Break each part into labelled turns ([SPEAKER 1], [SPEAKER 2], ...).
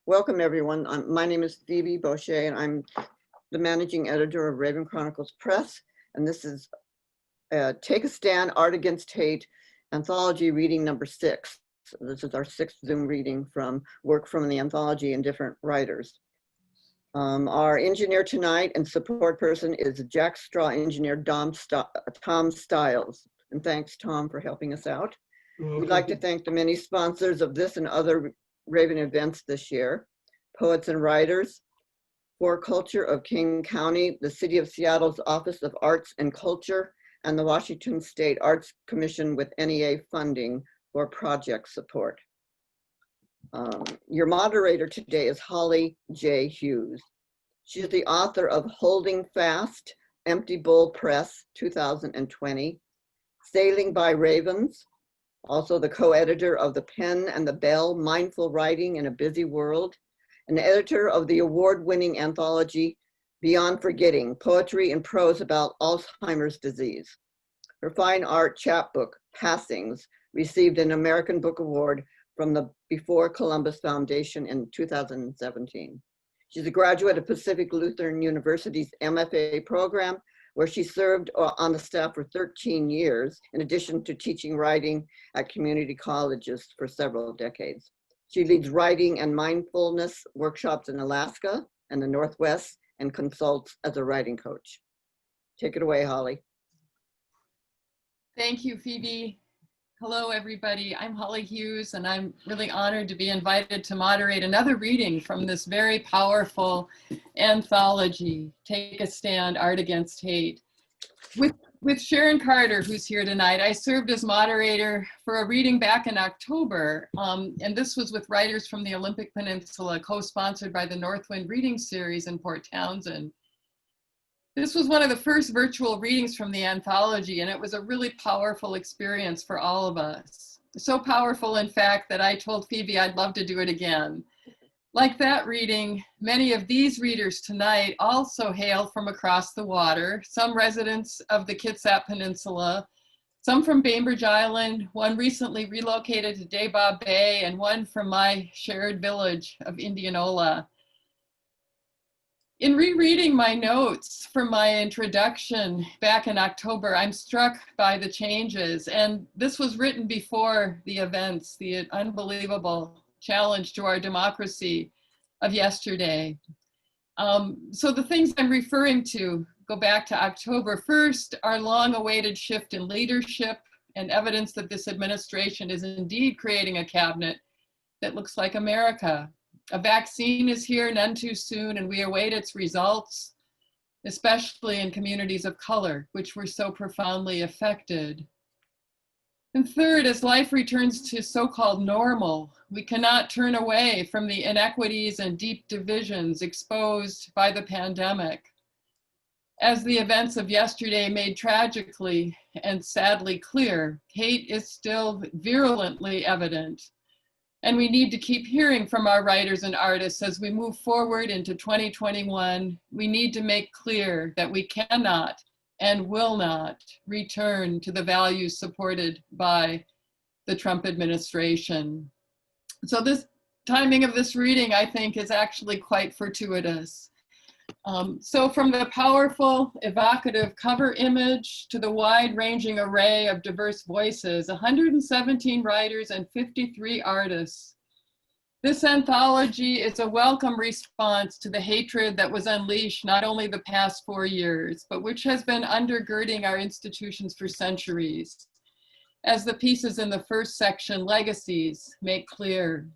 [SPEAKER 1] Welcome everyone. My name is Phoebe Boucher and I'm the managing editor of Raven Chronicles Press. And this is Take a Stand, Art Against Hate, anthology reading number 6. This is our 6th Zoom reading from work from the anthology and different writers. Our engineer tonight and support person is Jack Straw engineer Tom Stiles. And thanks Tom for helping us out. We'd like to thank the many sponsors of this and other Raven events this year: poets and writers, For Culture of King County, the City of Seattle's Office of Arts and Culture, and the Washington State Arts Commission with NEA funding for project support. Your moderator today is Holly J. Hughes. She is the author of Holding Fast, Empty Bowl Press, 2020, Sailing by Ravens, also the co-editor of The Pen and the Bell, Mindful Writing in a Busy World, and editor of the award-winning anthology Beyond Forgetting, Poetry and Prose About Alzheimer's Disease. Her fine art chapbook, Passings, received an American Book Award from the Before Columbus Foundation in 2017. She's a graduate of Pacific Lutheran University's MFA program, where she served on the staff for 13 years, in addition to teaching writing at community colleges for several decades. She leads writing and mindfulness workshops in Alaska and the Northwest and consults as a writing coach. Take it away, Holly.
[SPEAKER 2] Thank you, Phoebe. Hello, everybody. I'm Holly Hughes, and I'm really honored to be invited to moderate another reading from this very powerful anthology, Take a Stand, Art Against Hate. With Sharon Carter, who's here tonight, I served as moderator for a reading back in October, and this was with writers from the Olympic Peninsula, co-sponsored by the Northwind Reading Series in Port Townsend. This was one of the first virtual readings from the anthology, and it was a really powerful experience for all of us. So powerful, in fact, that I told Phoebe I'd love to do it again. Like that reading, many of these readers tonight also hail from across the water, some residents of the Kitsap Peninsula, some from Bainbridge Island, one recently relocated to Daybaugh Bay, and one from my shared village of Indianola. In rereading my notes from my introduction back in October, I'm struck by the changes, and this was written before the events, the unbelievable challenge to our democracy of yesterday. So the things I'm referring to go back to October. First, our long-awaited shift in leadership and evidence that this administration is indeed creating a cabinet that looks like America. A vaccine is here, none too soon, and we await its results, especially in communities of color, which were so profoundly affected. And third, as life returns to so-called normal, we cannot turn away from the inequities and deep divisions exposed by the pandemic. As the events of yesterday made tragically and sadly clear, hate is still virulently evident. And we need to keep hearing from our writers and artists as we move forward into 2021. We need to make clear that we cannot and will not return to the values supported by the Trump administration. So this timing of this reading, I think, is actually quite fortuitous. So from the powerful, evocative cover image to the wide-ranging array of diverse voices, 117 writers and 53 artists. This anthology is a welcome response to the hatred that was unleashed not only the past 4 years, but which has been undergirding our institutions for centuries, as the pieces in the first section, Legacies, make clear.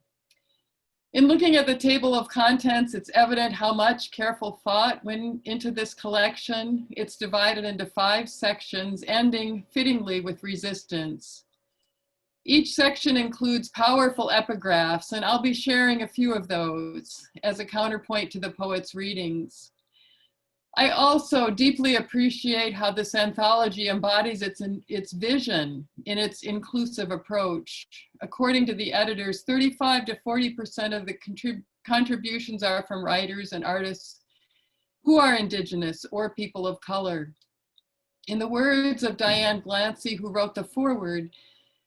[SPEAKER 2] In looking at the table of contents, it's evident how much careful thought went into this collection. It's divided into 5 sections, ending fittingly with resistance. Each section includes powerful epigraphs, and I'll be sharing a few of those as a counterpoint to the poet's readings. I also deeply appreciate how this anthology embodies its vision in its inclusive approach. According to the editors, 35 to 40% of the contributions are from writers and artists who are Indigenous or people of color. In the words of Diane Glancy, who wrote the foreword,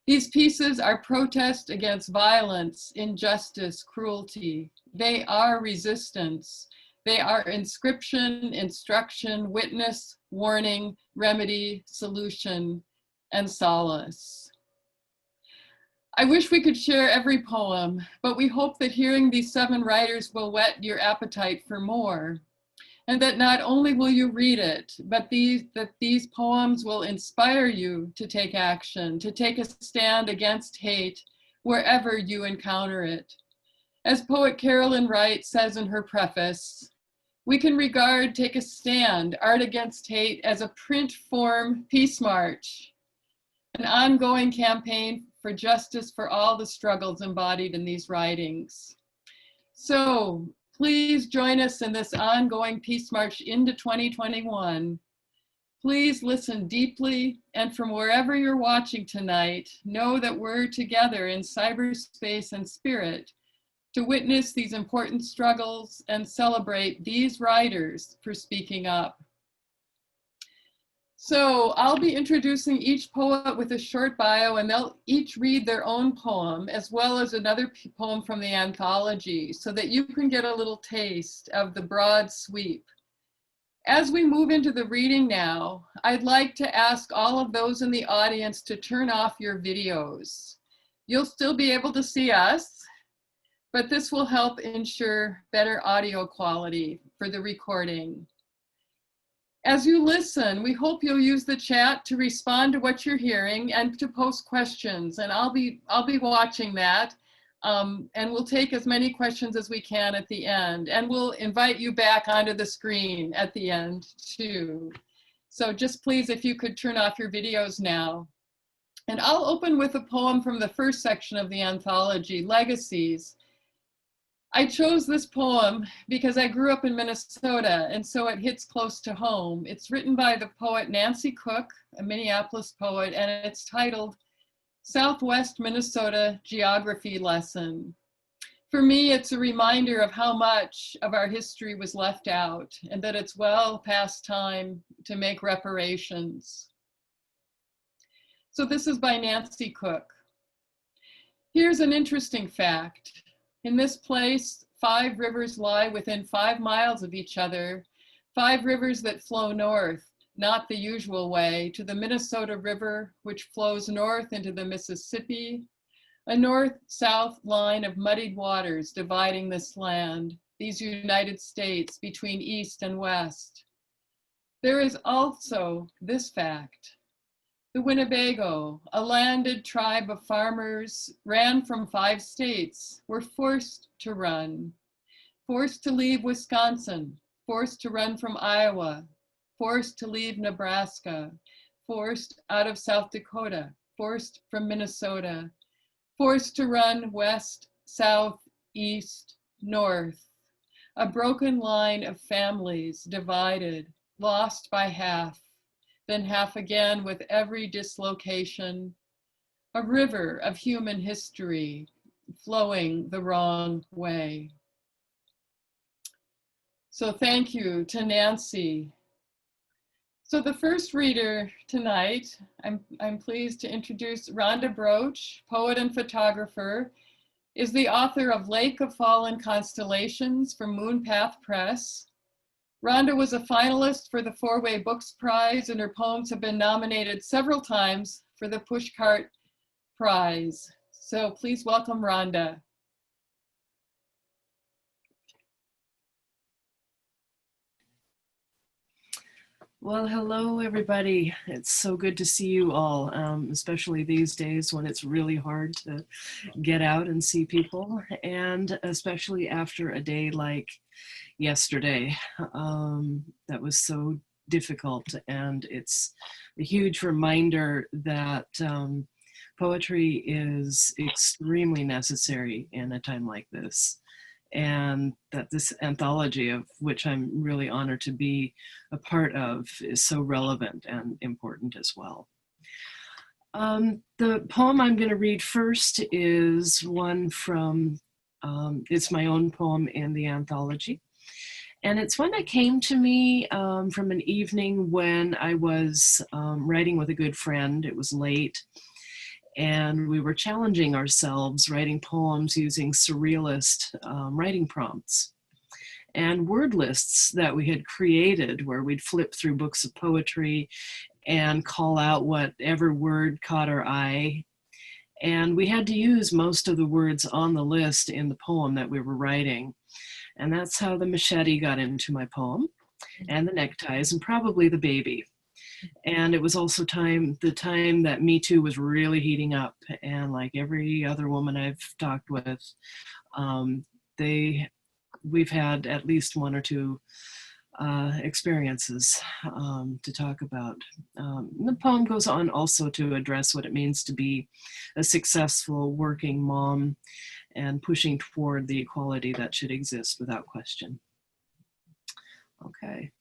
[SPEAKER 2] these pieces are protest against violence, injustice, cruelty, They are resistance. They are inscription, instruction, witness, warning, remedy, solution, and solace. I wish we could share every poem, but we hope that hearing these 7 writers will whet your appetite for more, and that not only will you read it, but that these poems will inspire you to take action, to take a stand against hate wherever you encounter it. As poet Carolyn Wright says in her preface, we can regard Take a Stand, Art Against Hate, as a print form peace march, an ongoing campaign for justice for all the struggles embodied in these writings. So please join us in this ongoing peace march into 2021. Please listen deeply, and from wherever you're watching tonight, know that we're together in cyberspace and spirit to witness these important struggles and celebrate these writers for speaking up. So I'll be introducing each poet with a short bio, and they'll each read their own poem as well as another poem from the anthology so that you can get a little taste of the broad sweep. As we move into the reading now, I'd like to ask all of those in the audience to turn off your videos. You'll still be able to see us, but this will help ensure better audio quality for the recording. As you listen, we hope you'll use the chat to respond to what you're hearing and to post questions, and I'll be watching that, and we'll take as many questions as we can at the end, and we'll invite you back onto the screen at the end too. So just please, if you could turn off your videos now. And I'll open with a poem from the first section of the anthology, Legacies. I chose this poem because I grew up in Minnesota, and so it hits close to home. It's written by the poet Nancy Cook, a Minneapolis poet, and it's titled Southwest Minnesota Geography Lesson. For me, it's a reminder of how much of our history was left out and that it's well past time to make reparations. So this is by Nancy Cook. Here's an interesting fact. In this place, 5 rivers lie within 5 miles of each other, 5 rivers that flow north, not the usual way, to the Minnesota River, which flows north into the Mississippi, a north-south line of muddied waters dividing this land, these United States, between east and west. There is also this fact. The Winnebago, a landed tribe of farmers, ran from 5 states, were forced to run, forced to leave Wisconsin, forced to run from Iowa, forced to leave Nebraska, forced out of South Dakota, forced from Minnesota, forced to run west, south, east, north. A broken line of families divided, lost by half, then half again with every dislocation, a river of human history flowing the wrong way. So thank you to Nancy. So the first reader tonight, I'm pleased to introduce Ronda Broatch, poet and photographer, is the author of Lake of Fallen Constellations from Moonpath Press. Ronda was a finalist for the 4-Way Books Prize, and her poems have been nominated several times for the Pushcart Prize. So please welcome Ronda.
[SPEAKER 3] Well, hello, everybody. It's so good to see you all, especially these days when it's really hard to get out and see people, and especially after a day like yesterday that was so difficult. And it's a huge reminder that poetry is extremely necessary in a time like this, and that this anthology, of which I'm really honored to be a part of, is so relevant and important as well. The poem I'm going to read first is one from, it's my own poem in the anthology. And it's one that came to me from an evening when I was writing with a good friend. It was late. And we were challenging ourselves writing poems using surrealist writing prompts and word lists that we had created, where we'd flip through books of poetry and call out whatever word caught our eye. And we had to use most of the words on the list in the poem that we were writing. And that's how the machete got into my poem, and the neckties, and probably the baby. And it was also the time that Me Too was really heating up. And like every other woman I've talked with, we've had at least one or two experiences to talk about. The poem goes on also to address what it means to be a successful working mom and pushing toward the equality that should exist without question. Okay.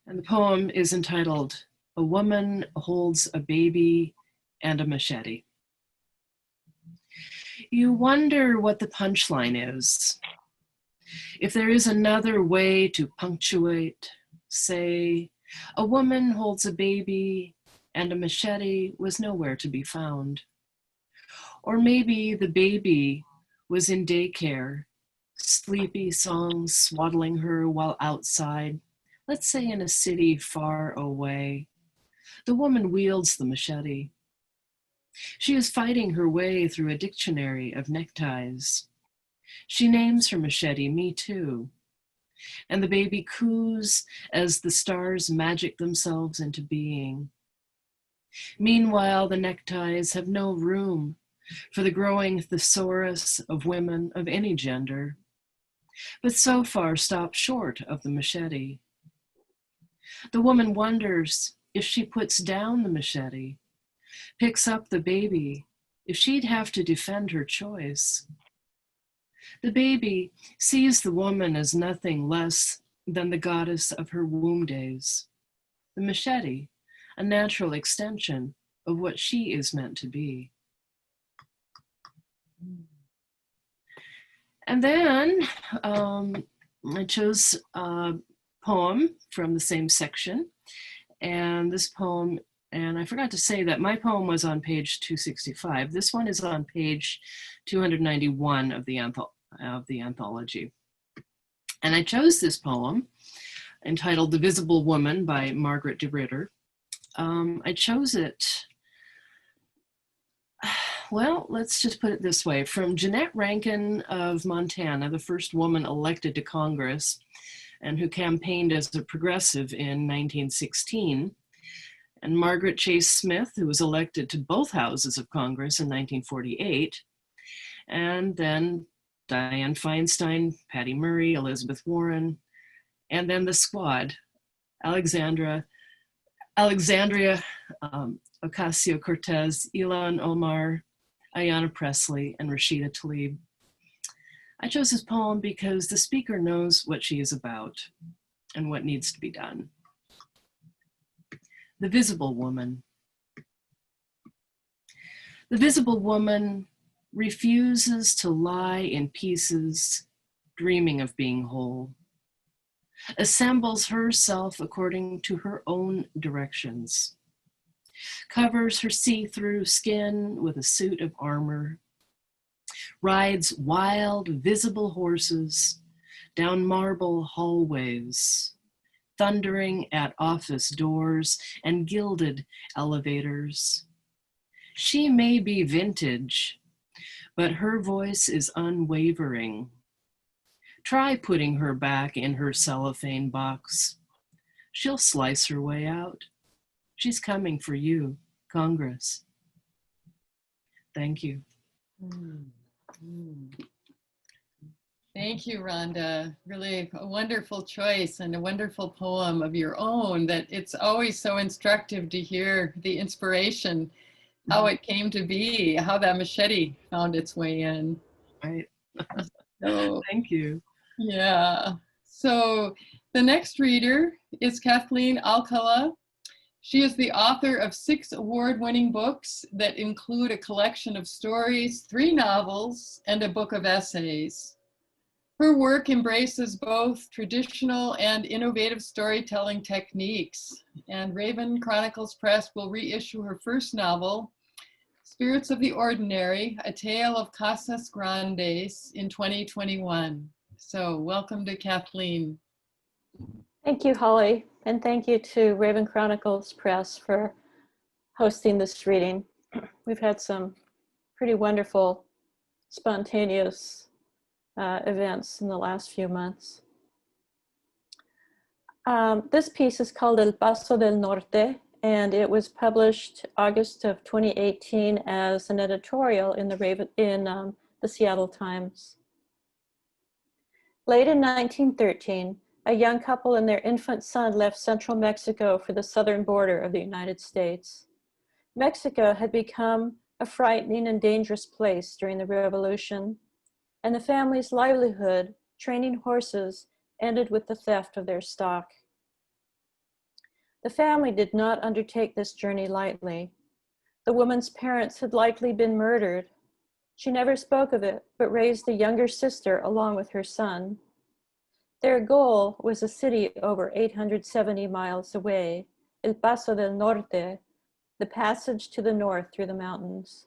[SPEAKER 3] And the poem is entitled, "A Woman Holds a Baby and a Machete." You wonder what the punchline is. If there is another way to punctuate, say, "A woman holds a baby and a machete was nowhere to be found." Or maybe the baby was in daycare, sleepy songs swaddling her while outside, let's say in a city far away. The woman wields the machete. She is fighting her way through a dictionary of neckties. She names her machete Me Too, and the baby coos as the stars magic themselves into being. Meanwhile, the neckties have no room for the growing thesaurus of women of any gender, but so far stop short of the machete. The woman wonders if she puts down the machete, picks up the baby, if she'd have to defend her choice. The baby sees the woman as nothing less than the goddess of her womb days. The machete, a natural extension of what she is meant to be. And then I chose a poem from the same section. And this poem, and I forgot to say that my poem was on page 265. This one is on page 291 of the anthology. And I chose this poem entitled "The Visible Woman" by Margaret de Ritter. I chose it, well, let's just put it this way. From Jeanette Rankin of Montana, the first woman elected to Congress and who campaigned as a progressive in 1916, and Margaret Chase Smith, who was elected to both houses of Congress in 1948, and then Dianne Feinstein, Patty Murray, Elizabeth Warren, and then the squad, Alexandria Ocasio-Cortez, Ilhan Omar, Ayanna Pressley, and Rashida Tlaib. I chose this poem because the speaker knows what she is about and what needs to be done. The Visible Woman. The visible woman refuses to lie in pieces, dreaming of being whole, assembles herself according to her own directions, covers her see-through skin with a suit of armor, rides wild, visible horses down marble hallways, thundering at office doors and gilded elevators. She may be vintage, but her voice is unwavering. Try putting her back in her cellophane box. She'll slice her way out. She's coming for you, Congress. Thank you.
[SPEAKER 2] Thank you, Rhonda. Really a wonderful choice and a wonderful poem of your own that it's always so instructive to hear the inspiration, how it came to be, how that machete found its way in.
[SPEAKER 3] Right.
[SPEAKER 2] So,
[SPEAKER 3] Thank you.
[SPEAKER 2] yeah. So the next reader is Kathleen Alcalá. She is the author of 6 award-winning books that include a collection of stories, 3 novels, and a book of essays. Her work embraces both traditional and innovative storytelling techniques, and Raven Chronicles Press will reissue her first novel, Spirits of the Ordinary, A Tale of Casas Grandes in 2021. So welcome to Kathleen.
[SPEAKER 4] Thank you, Holly, and thank you to Raven Chronicles Press for hosting this reading. We've had some pretty wonderful, spontaneous events in the last few months. This piece is called El Paso del Norte, and it was published August of 2018 as an editorial in the Seattle Times. Late in 1913, a young couple and their infant son left central Mexico for the southern border of the United States. Mexico had become a frightening and dangerous place during the Revolution, and the family's livelihood, training horses, ended with the theft of their stock. The family did not undertake this journey lightly. The woman's parents had likely been murdered. She never spoke of it, but raised a younger sister along with her son. Their goal was a city over 870 miles away, El Paso del Norte, the passage to the north through the mountains.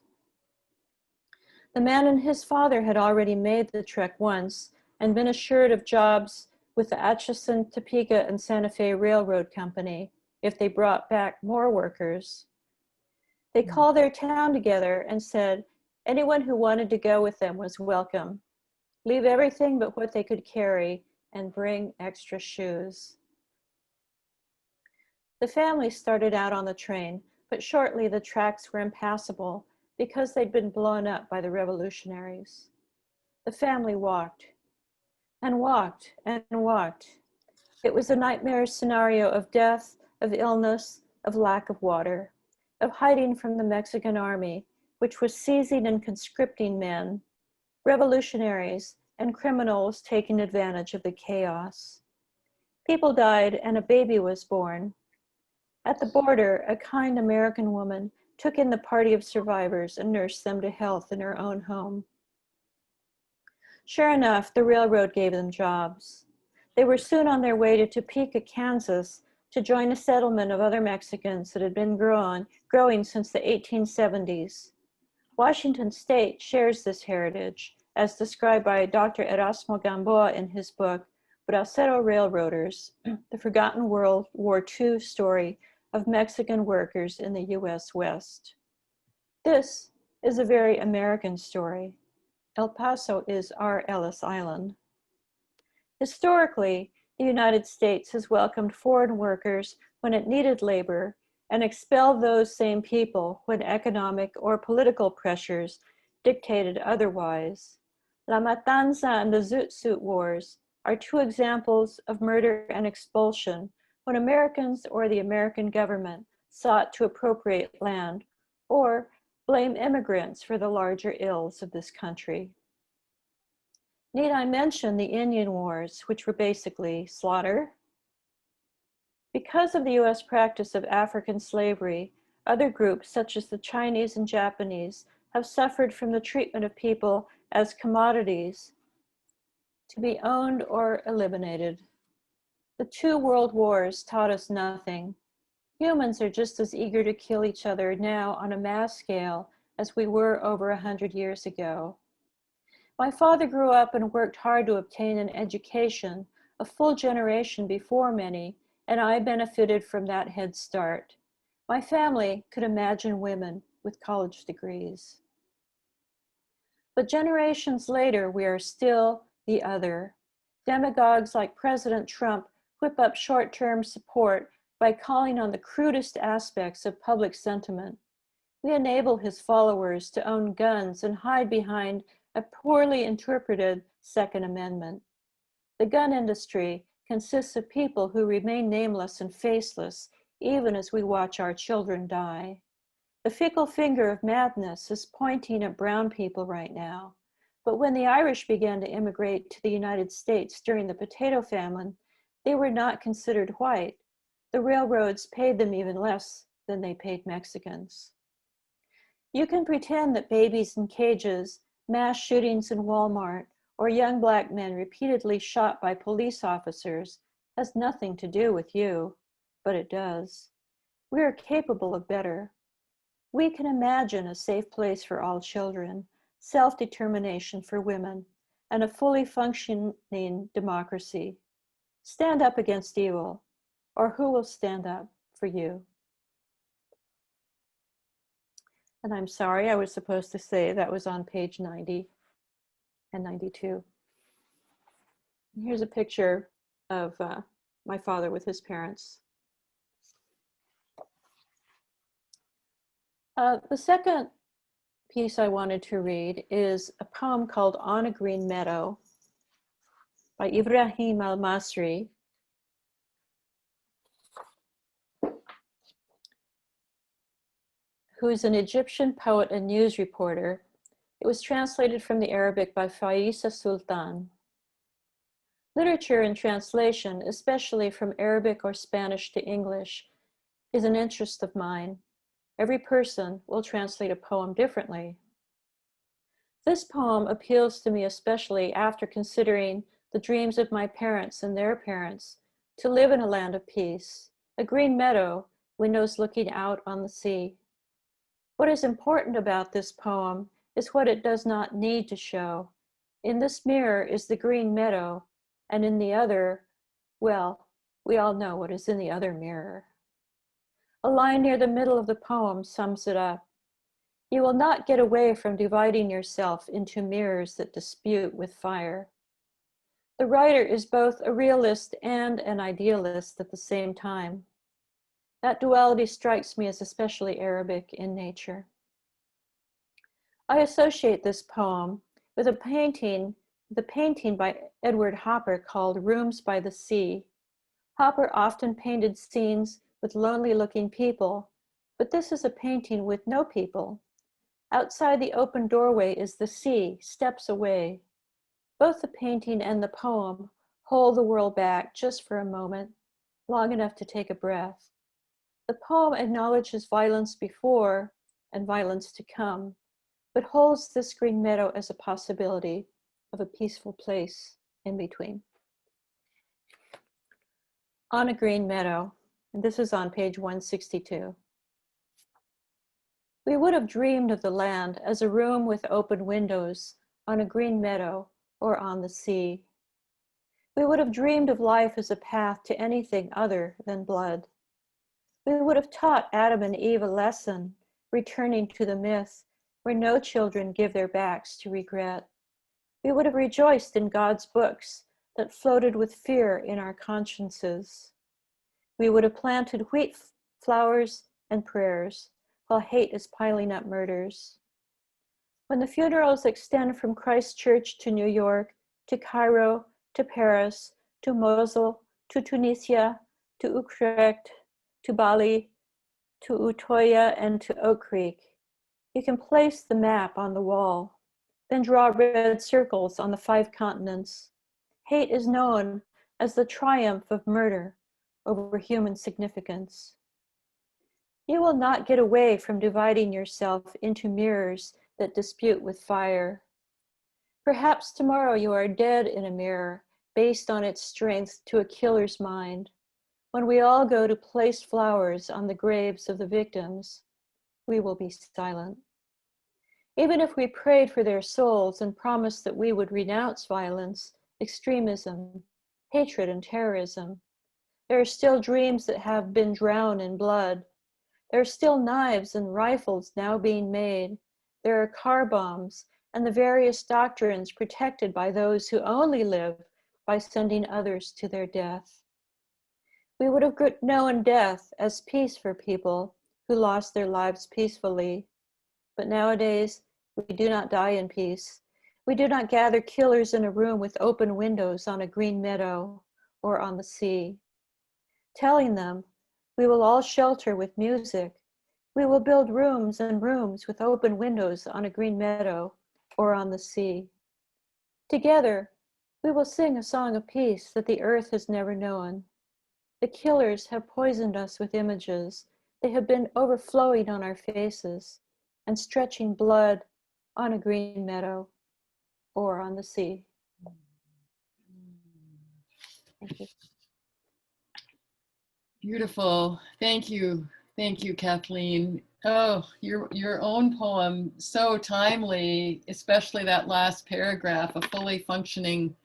[SPEAKER 4] The man and his father had already made the trek once and been assured of jobs with the Atchison, Topeka, and Santa Fe Railroad Company if they brought back more workers. They called their town together and said anyone who wanted to go with them was welcome. Leave everything but what they could carry and bring extra shoes. The family started out on the train, but shortly the tracks were impassable because they'd been blown up by the revolutionaries. The family walked and walked and walked. It was a nightmare scenario of death, of illness, of lack of water, of hiding from the Mexican army, which was seizing and conscripting men, revolutionaries, and criminals taking advantage of the chaos. People died and a baby was born. At the border, a kind American woman took in the party of survivors and nursed them to health in her own home. Sure enough, the railroad gave them jobs. They were soon on their way to Topeka, Kansas, to join a settlement of other Mexicans that had been growing since the 1870s. Washington State shares this heritage, as described by Dr. Erasmo Gamboa in his book, Bracero Railroaders, the Forgotten World War II story of Mexican workers in the US West. This is a very American story. El Paso is our Ellis Island. Historically, the United States has welcomed foreign workers when it needed labor and expelled those same people when economic or political pressures dictated otherwise. La Matanza and the Zoot Suit Wars are two examples of murder and expulsion when Americans or the American government sought to appropriate land or blame immigrants for the larger ills of this country. Need I mention the Indian Wars, which were basically slaughter? Because of the US practice of African slavery, other groups such as the Chinese and Japanese have suffered from the treatment of people as commodities to be owned or eliminated. The two world wars taught us nothing. Humans are just as eager to kill each other now on a mass scale as we were over 100 years ago. My father grew up and worked hard to obtain an education, a full generation before many, and I benefited from that head start. My family could imagine women with college degrees. But generations later, we are still the other. Demagogues like President Trump whip up short-term support by calling on the crudest aspects of public sentiment. We enable his followers to own guns and hide behind a poorly interpreted Second Amendment. The gun industry consists of people who remain nameless and faceless, even as we watch our children die. The fickle finger of madness is pointing at brown people right now. But when the Irish began to immigrate to the United States during the potato famine, they were not considered white. The railroads paid them even less than they paid Mexicans. You can pretend that babies in cages, mass shootings in Walmart, or young Black men repeatedly shot by police officers has nothing to do with you, but it does. We are capable of better. We can imagine a safe place for all children, self-determination for women, and a fully functioning democracy. Stand up against evil, or who will stand up for you? And I'm sorry, I was supposed to say that was on page 90 and 92. And here's a picture of my father with his parents. The second piece I wanted to read is a poem called On a Green Meadow by Ibrahim Al-Masri. Who is an Egyptian poet and news reporter. It was translated from the Arabic by Faisa Sultan. Literature and translation, especially from Arabic or Spanish to English, is an interest of mine. Every person will translate a poem differently. This poem appeals to me especially after considering the dreams of my parents and their parents to live in a land of peace, a green meadow, windows looking out on the sea. What is important about this poem is what it does not need to show. In this mirror is the green meadow, and in the other, well, we all know what is in the other mirror. A line near the middle of the poem sums it up. You will not get away from dividing yourself into mirrors that dispute with fire. The writer is both a realist and an idealist at the same time. That duality strikes me as especially Arabic in nature. I associate this poem with the painting by Edward Hopper called Rooms by the Sea. Hopper often painted scenes with lonely-looking people, but this is a painting with no people. Outside the open doorway is the sea, steps away. Both the painting and the poem hold the world back just for a moment, long enough to take a breath. The poem acknowledges violence before and violence to come, but holds this green meadow as a possibility of a peaceful place in between. On a Green Meadow, and this is on page 162. We would have dreamed of the land as a room with open windows on a green meadow or on the sea. We would have dreamed of life as a path to anything other than blood. We would have taught Adam and Eve a lesson, returning to the myth where no children give their backs to regret. We would have rejoiced in God's books that floated with fear in our consciences. We would have planted wheat flowers and prayers while hate is piling up murders. When the funerals extend from Christchurch to New York, to Cairo, to Paris, to Mosul, to Tunisia, to Utrecht, to Bali, to Utoya, and to Oak Creek, you can place the map on the wall, then draw red circles on the 5 continents. Hate is known as the triumph of murder over human significance. You will not get away from dividing yourself into mirrors that dispute with fire. Perhaps tomorrow you are dead in a mirror based on its strength to a killer's mind. When we all go to place flowers on the graves of the victims, we will be silent. Even if we prayed for their souls and promised that we would renounce violence, extremism, hatred, and terrorism, there are still dreams that have been drowned in blood. There are still knives and rifles now being made. There are car bombs and the various doctrines protected by those who only live by sending others to their death. We would have known death as peace for people who lost their lives peacefully. But nowadays, we do not die in peace. We do not gather killers in a room with open windows on a green meadow or on the sea. Telling them, we will all shelter with music. We will build rooms and rooms with open windows on a green meadow or on the sea. Together, we will sing a song of peace that the earth has never known. The killers have poisoned us with images. They have been overflowing on our faces and stretching blood on a green meadow or on the sea. Thank you.
[SPEAKER 2] Beautiful. Thank you. Thank you, Kathleen. Oh, your own poem, so timely, especially that last paragraph, a fully functioning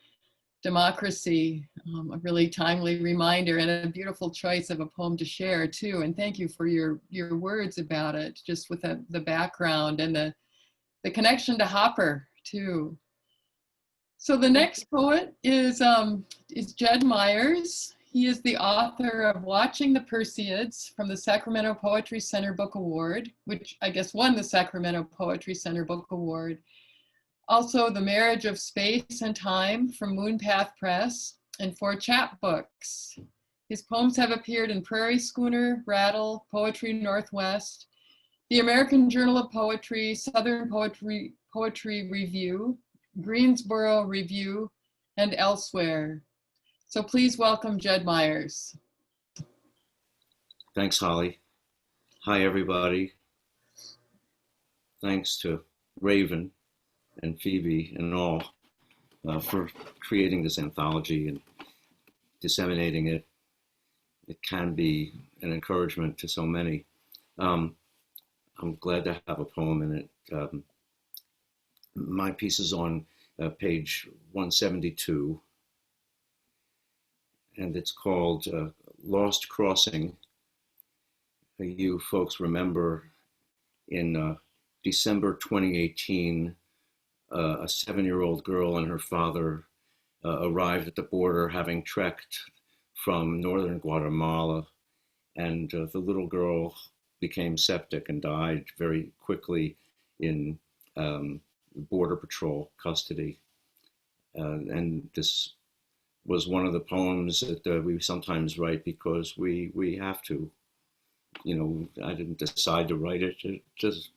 [SPEAKER 2] democracy, a really timely reminder and a beautiful choice of a poem to share too. And thank you for your words about it, just with the background and the connection to Hopper too. So the next poet is Jed Myers. He is the author of Watching the Perseids from the Sacramento Poetry Center Book Award, which I guess won the Sacramento Poetry Center Book Award. Also The Marriage of Space and Time from Moonpath Press, and 4 chapbooks. His poems have appeared in Prairie Schooner, Rattle, Poetry Northwest, the American Journal of Poetry, Southern Poetry Review, Greensboro Review, and elsewhere. So please welcome Jed Myers.
[SPEAKER 5] Thanks, Holly. Hi, everybody. Thanks to Raven and Phoebe and all for creating this anthology and disseminating it. It can be an encouragement to so many. I'm glad to have a poem in it. My piece is on page 172, and it's called Lost Crossing. You folks remember in December 2018, a 7-year-old girl and her father arrived at the border having trekked from northern Guatemala, and the little girl became septic and died very quickly in Border Patrol custody. And this was one of the poems that we sometimes write because we have to. You know, I didn't decide to write it. It just,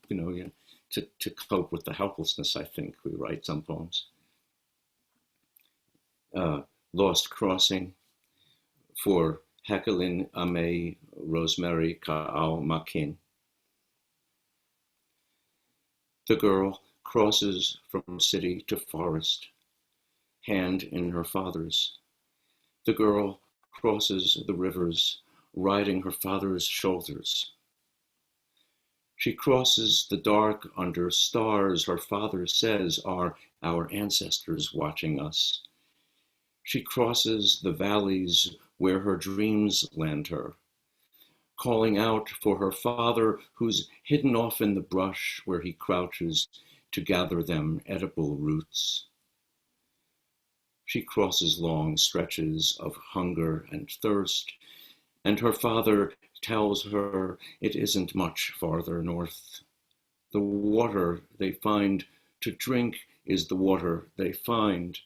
[SPEAKER 5] to cope with the helplessness, I think we write some poems. Lost Crossing for Jacqueline Amé Rosemary Kaal Makin. The girl crosses from city to forest, hand in her father's. The girl crosses the rivers, riding her father's shoulders. She crosses the dark under stars her father says are our ancestors watching us. She crosses the valleys where her dreams land her, calling out for her father who's hidden off in the brush where he crouches to gather them edible roots. She crosses long stretches of hunger and thirst, and her father tells her it isn't much farther north. The water they find to drink is the water they find.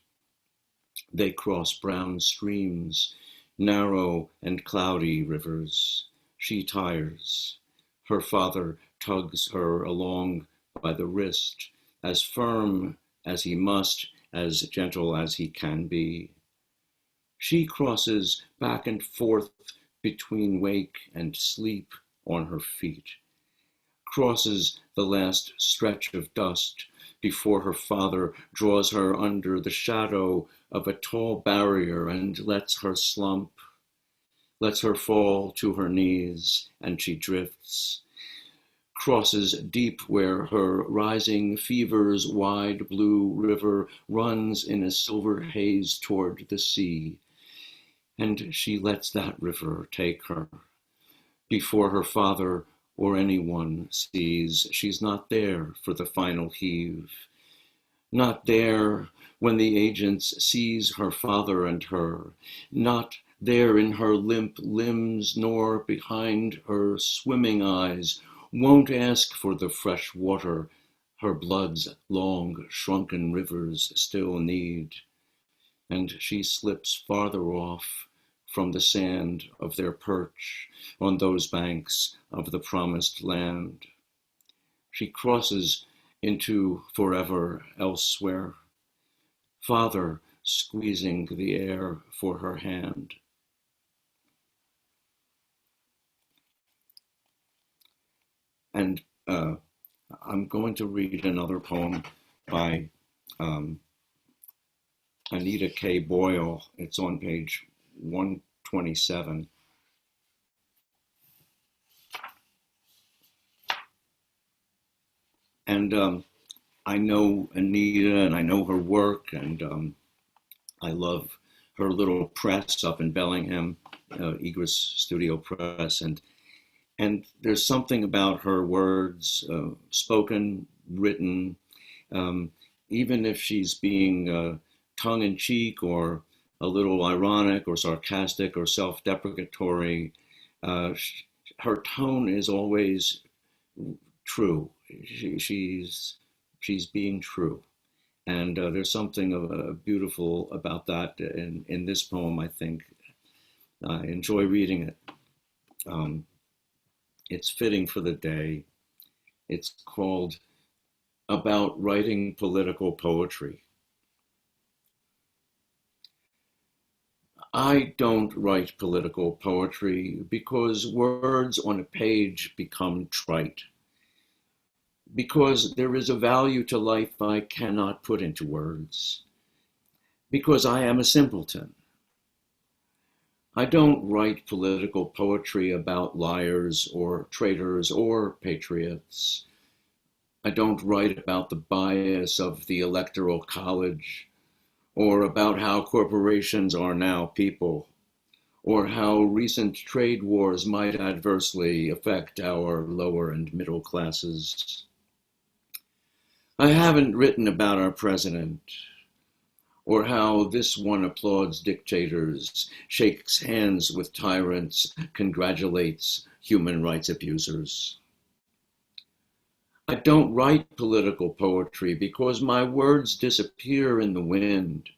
[SPEAKER 5] They cross brown streams, narrow and cloudy rivers. She tires. Her father tugs her along by the wrist, as firm as he must, as gentle as he can be. She crosses back and forth between wake and sleep on her feet, crosses the last stretch of dust before her father draws her under the shadow of a tall barrier and lets her slump, lets her fall to her knees, and she drifts, crosses deep where her rising fever's wide blue river runs in a silver haze toward the sea. And she lets that river take her before her father or anyone sees. She's not there for the final heave, not there when the agents seize her father and her, not there in her limp limbs nor behind her swimming eyes, won't ask for the fresh water her blood's long shrunken rivers still need. And she slips farther off from the sand of their perch on those banks of the promised land. She crosses into forever elsewhere, father squeezing the air for her hand. And I'm going to read another poem by Anita K. Boyle. It's on page 127. And I know Anita and I know her work, and I love her little press up in Bellingham, Egress Studio Press. And there's something about her words, spoken, written, even if she's being tongue-in-cheek or a little ironic or sarcastic or self-deprecatory, her tone is always true. She's being true. And there's something beautiful about that in this poem, I think. I enjoy reading it. It's fitting for the day. It's called About Writing Political Poetry. I don't write political poetry because words on a page become trite. Because there is a value to life I cannot put into words. Because I am a simpleton. I don't write political poetry about liars or traitors or patriots. I don't write about the bias of the Electoral College, or about how corporations are now people, or how recent trade wars might adversely affect our lower and middle classes. I haven't written about our president, or how this one applauds dictators, shakes hands with tyrants, congratulates human rights abusers. I don't write political poetry because my words disappear in the wind,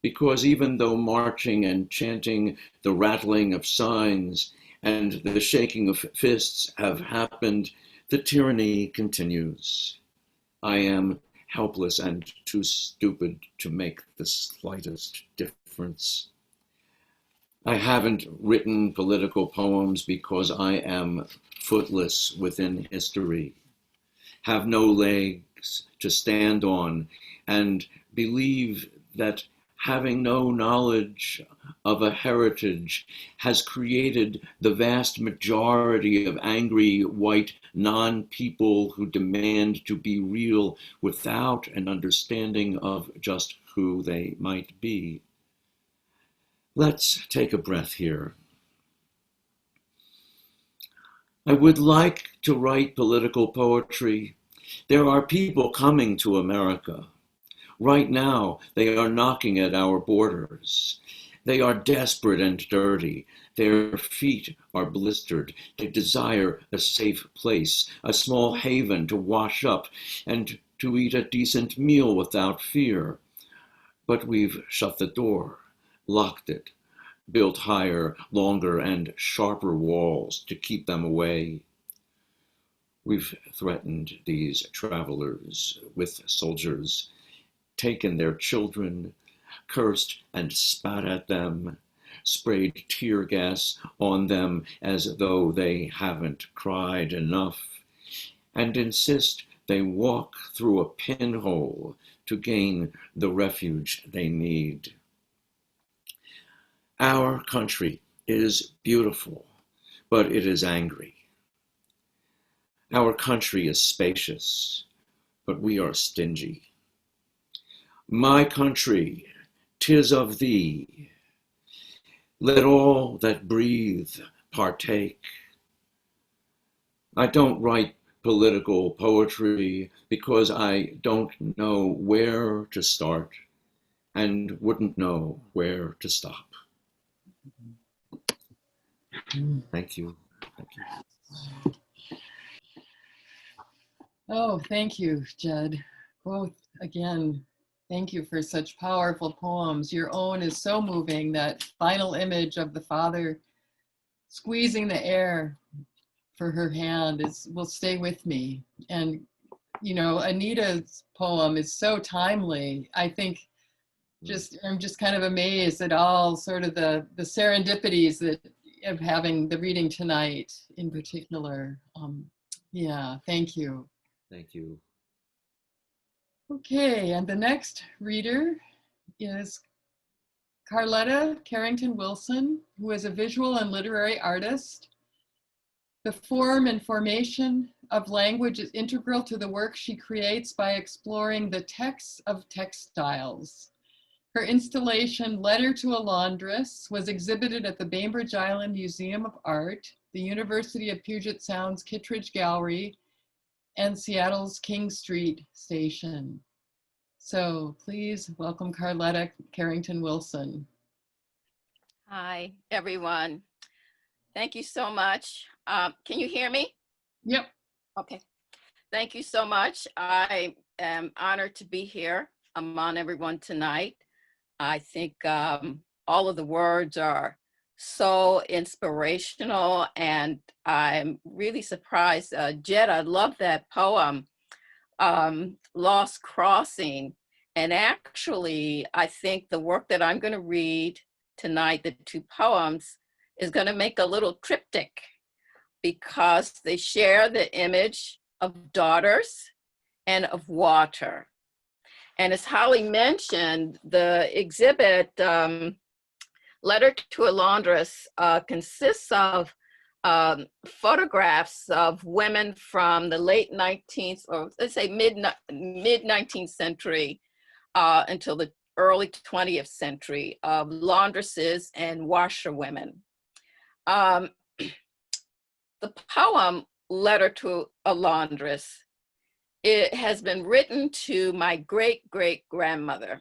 [SPEAKER 5] because even though marching and chanting, the rattling of signs, and the shaking of fists have happened, the tyranny continues. I am helpless and too stupid to make the slightest difference. I haven't written political poems because I am footless within history, have no legs to stand on, and believe that having no knowledge of a heritage has created the vast majority of angry white non-people who demand to be real without an understanding of just who they might be. Let's take a breath here. I would like to write political poetry. There are people coming to America. Right now, they are knocking at our borders. They are desperate and dirty. Their feet are blistered. They desire a safe place, a small haven to wash up and to eat a decent meal without fear. But we've shut the door, locked it, built higher, longer, and sharper walls to keep them away. We've threatened these travelers with soldiers, taken their children, cursed and spat at them, sprayed tear gas on them as though they haven't cried enough, and insist they walk through a pinhole to gain the refuge they need. Our country is beautiful, but it is angry. Our country is spacious, but we are stingy. My country, 'tis of thee. Let all that breathe partake. I don't write political poetry because I don't know where to start and wouldn't know where to stop. Thank you. Thank you.
[SPEAKER 2] Oh, thank you, Jed. Both, again, thank you for such powerful poems. Your own is so moving, that final image of the father squeezing the air for her hand will stay with me. And, you know, Anita's poem is so timely. I think I'm just kind of amazed at all sort of the serendipities of having the reading tonight in particular. Yeah, thank you.
[SPEAKER 5] Thank you.
[SPEAKER 2] Okay, and the next reader is Carletta Carrington Wilson, who is a visual and literary artist. The form and formation of language is integral to the work she creates by exploring the texts of textiles. Her installation, Letter to Alandris, was exhibited at the Bainbridge Island Museum of Art, the University of Puget Sound's Kittredge Gallery, and Seattle's King Street Station. So please welcome Carletta Carrington Wilson.
[SPEAKER 6] Hi, everyone. Thank you so much. Can you hear me?
[SPEAKER 2] Yep.
[SPEAKER 6] Okay. Thank you so much. I am honored to be here among everyone tonight. I think all of the words are so inspirational, and I'm really surprised. Jed, I love that poem, Lost Crossing. And actually, I think the work that I'm going to read tonight, the two poems, is going to make a little triptych because they share the image of daughters and of water. And as Holly mentioned, the exhibit, Letter to Alandris, consists of photographs of women from the late 19th, or let's say mid 19th century until the early 20th century, of laundresses and washerwomen. The poem, Letter to Alandris, it has been written to my great-great-grandmother,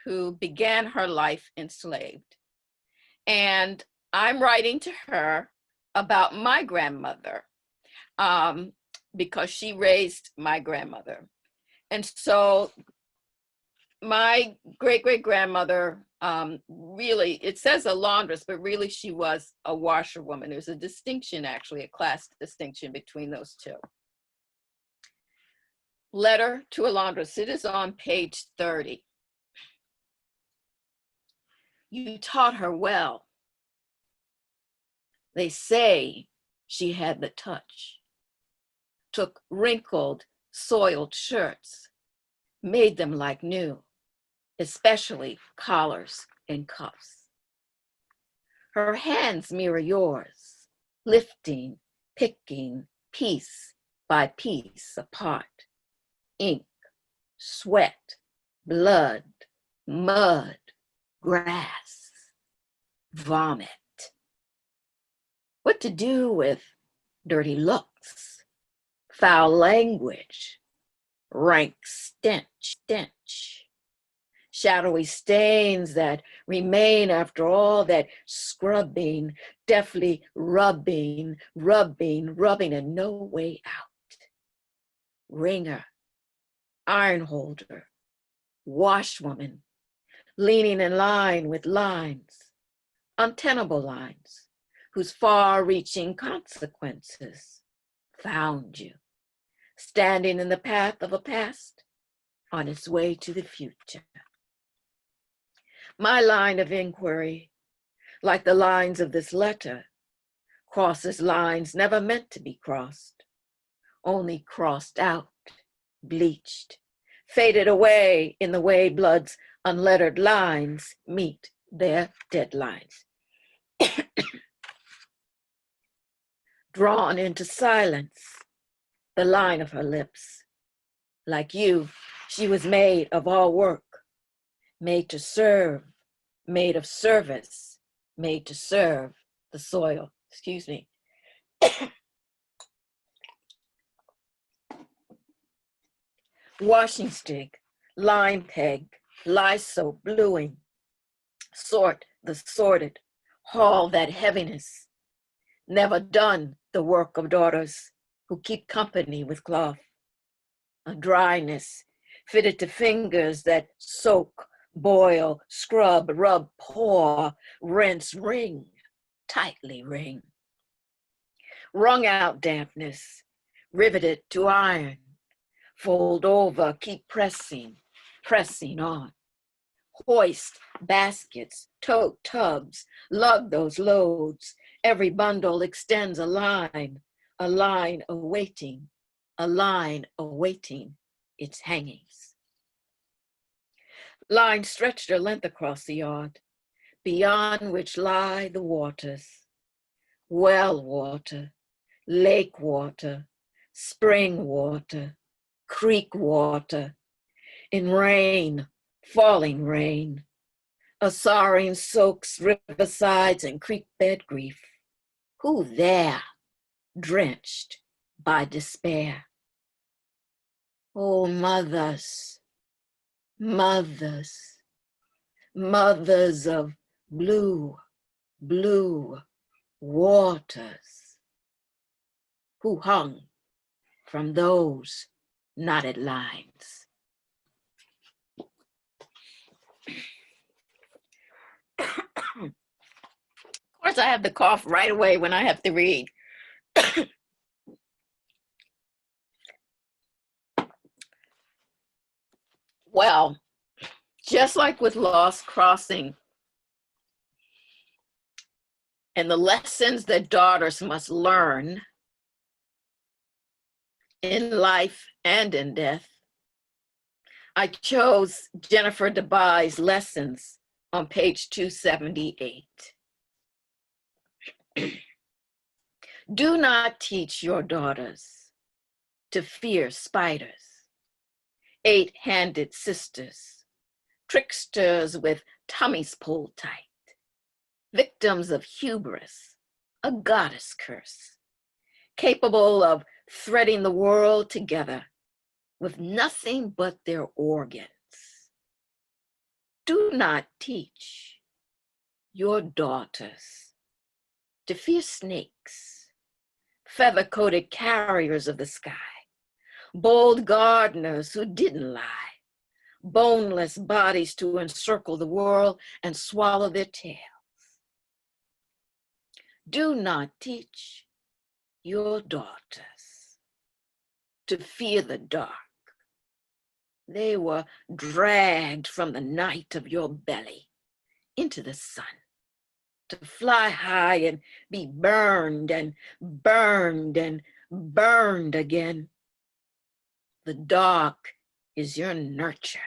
[SPEAKER 6] who began her life enslaved. And I'm writing to her about my grandmother, because she raised my grandmother. And so my great-great-grandmother, really, it says a laundress, but really she was a washerwoman. There's a distinction, actually, a class distinction between those two. Letter to Alandris, it is on page 30. You taught her well. They say she had the touch. Took wrinkled, soiled shirts, made them like new, especially collars and cuffs. Her hands mirror yours, lifting, picking, piece by piece apart. Ink, sweat, blood, mud, grass, vomit. What to do with dirty looks, foul language, rank stench, shadowy stains that remain after all that scrubbing, deftly rubbing, and no way out. Wringer, iron holder, washwoman, leaning in line with lines, untenable lines, whose far-reaching consequences found you, standing in the path of a past on its way to the future. My line of inquiry, like the lines of this letter, crosses lines never meant to be crossed, only crossed out, bleached, faded away in the way blood's unlettered lines meet their deadlines. Drawn into silence, the line of her lips. Like you, she was made of all work, made to serve, made of service, made to serve the soil. Excuse me. Washing stick, line peg, Lysol bluing, sort the sorted, haul that heaviness. Never done the work of daughters who keep company with cloth. A dryness fitted to fingers that soak, boil, scrub, rub, pour, rinse, wring, tightly wring. Wrung out dampness, riveted to iron, fold over, keep pressing on. Hoist baskets, tote tubs, lug those loads. Every bundle extends a line awaiting its hangings. Line stretched her length across the yard, beyond which lie the waters. Well water, lake water, spring water, creek water, in rain, falling rain. A sorrowing soaks riversides and creek bed grief. Who there, drenched by despair? Oh, mothers, mothers, mothers of blue, blue waters, who hung from those knotted lines. Of course, I have the cough right away when I have to read. Well, just like with Lost Crossing and the lessons that daughters must learn in life and in death, I chose Jennifer DeBuy's lessons on page 278. Do not teach your daughters to fear spiders, eight-handed sisters, tricksters with tummies pulled tight, victims of hubris, a goddess curse, capable of threading the world together with nothing but their organs. Do not teach your daughters to fear snakes, feather-coated carriers of the sky, bold gardeners who didn't lie, boneless bodies to encircle the world and swallow their tails. Do not teach your daughters to fear the dark. They were dragged from the night of your belly into the sun to fly high and be burned and burned and burned again. The dark is your nurture,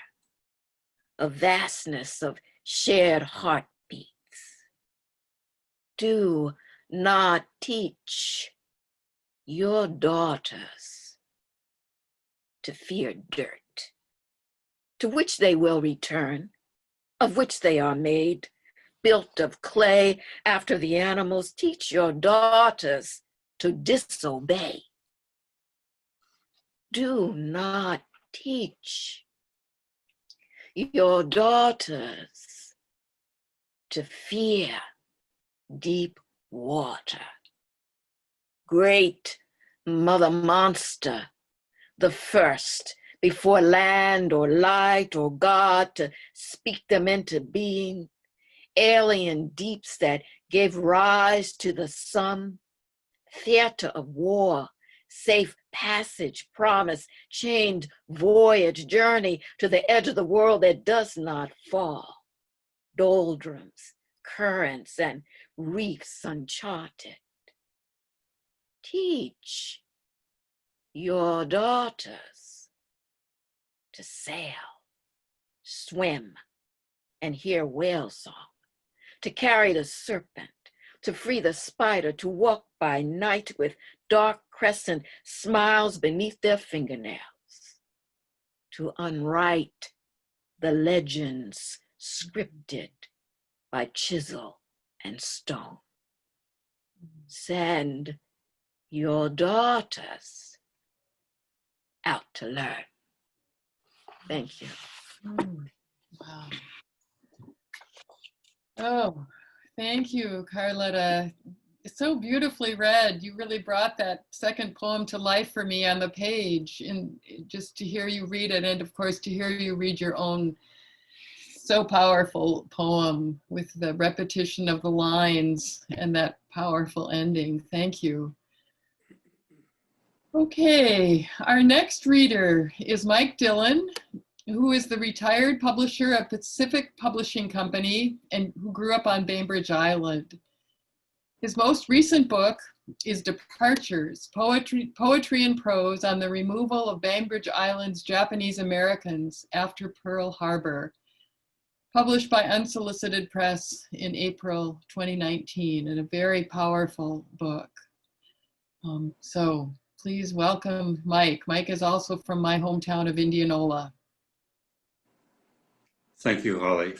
[SPEAKER 6] a vastness of shared heartbeats. Do not teach your daughters to fear dirt, to which they will return, of which they are made, built of clay after the animals. Teach your daughters to disobey. Do not teach your daughters to fear deep water. Great mother monster, the first before land or light or God to speak them into being, alien deeps that gave rise to the sun, theater of war, safe passage, promise, chained voyage, journey to the edge of the world that does not fall, doldrums, currents, and reefs uncharted. Teach your daughters to sail, swim, and hear whale song, to carry the serpent, to free the spider, to walk by night with dark crescent smiles beneath their fingernails, to unwrite the legends scripted by chisel and stone. Send your daughters out to learn. Thank you.
[SPEAKER 2] Wow. Oh, thank you, Carletta. It's so beautifully read. You really brought that second poem to life for me on the page, and just to hear you read it, and of course to hear you read your own so powerful poem with the repetition of the lines and that powerful ending. Thank you. Okay, our next reader is Mike Dillon, who is the retired publisher of Pacific Publishing Company and who grew up on Bainbridge Island. His most recent book is Departures, Poetry and Prose on the Removal of Bainbridge Island's Japanese Americans After Pearl Harbor, published by Unsolicited Press in April 2019, and a very powerful book. So please welcome Mike. Mike is also from my hometown of Indianola.
[SPEAKER 7] Thank you, Holly.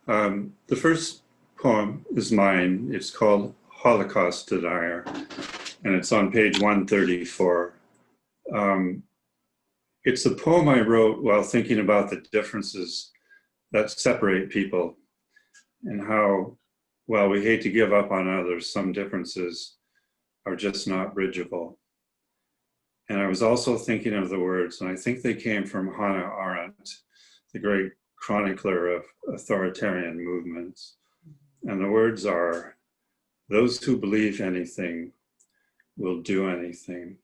[SPEAKER 7] The first poem is mine. It's called Holocaust Denier, and it's on page 134. It's a poem I wrote while thinking about the differences that separate people and how, while we hate to give up on others, some differences are just not bridgeable. And I was also thinking of the words, and I think they came from Hannah Arendt, the great chronicler of authoritarian movements. And the words are, "Those who believe anything will do anything."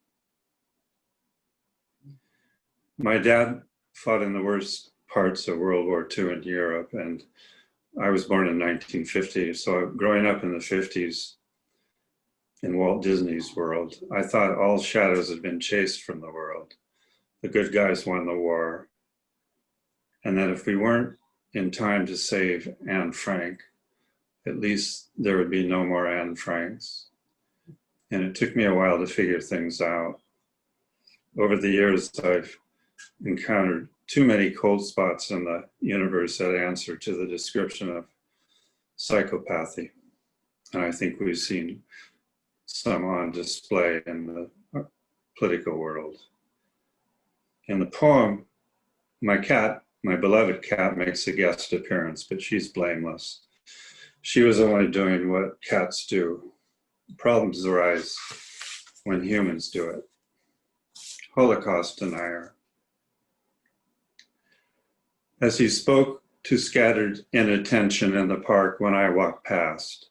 [SPEAKER 7] My dad fought in the worst parts of World War II in Europe, and I was born in 1950. So growing up in the 50s in Walt Disney's world, I thought all shadows had been chased from the world. The good guys won the war. And that if we weren't in time to save Anne Frank, at least there would be no more Anne Franks. And it took me a while to figure things out. Over the years, I've encountered too many cold spots in the universe that answer to the description of psychopathy. And I think we've seen some on display in the political world. In the poem, my cat, my beloved cat, makes a guest appearance, but she's blameless. She was only doing what cats do. Problems arise when humans do it. Holocaust denier. As he spoke to scattered inattention in the park when I walked past,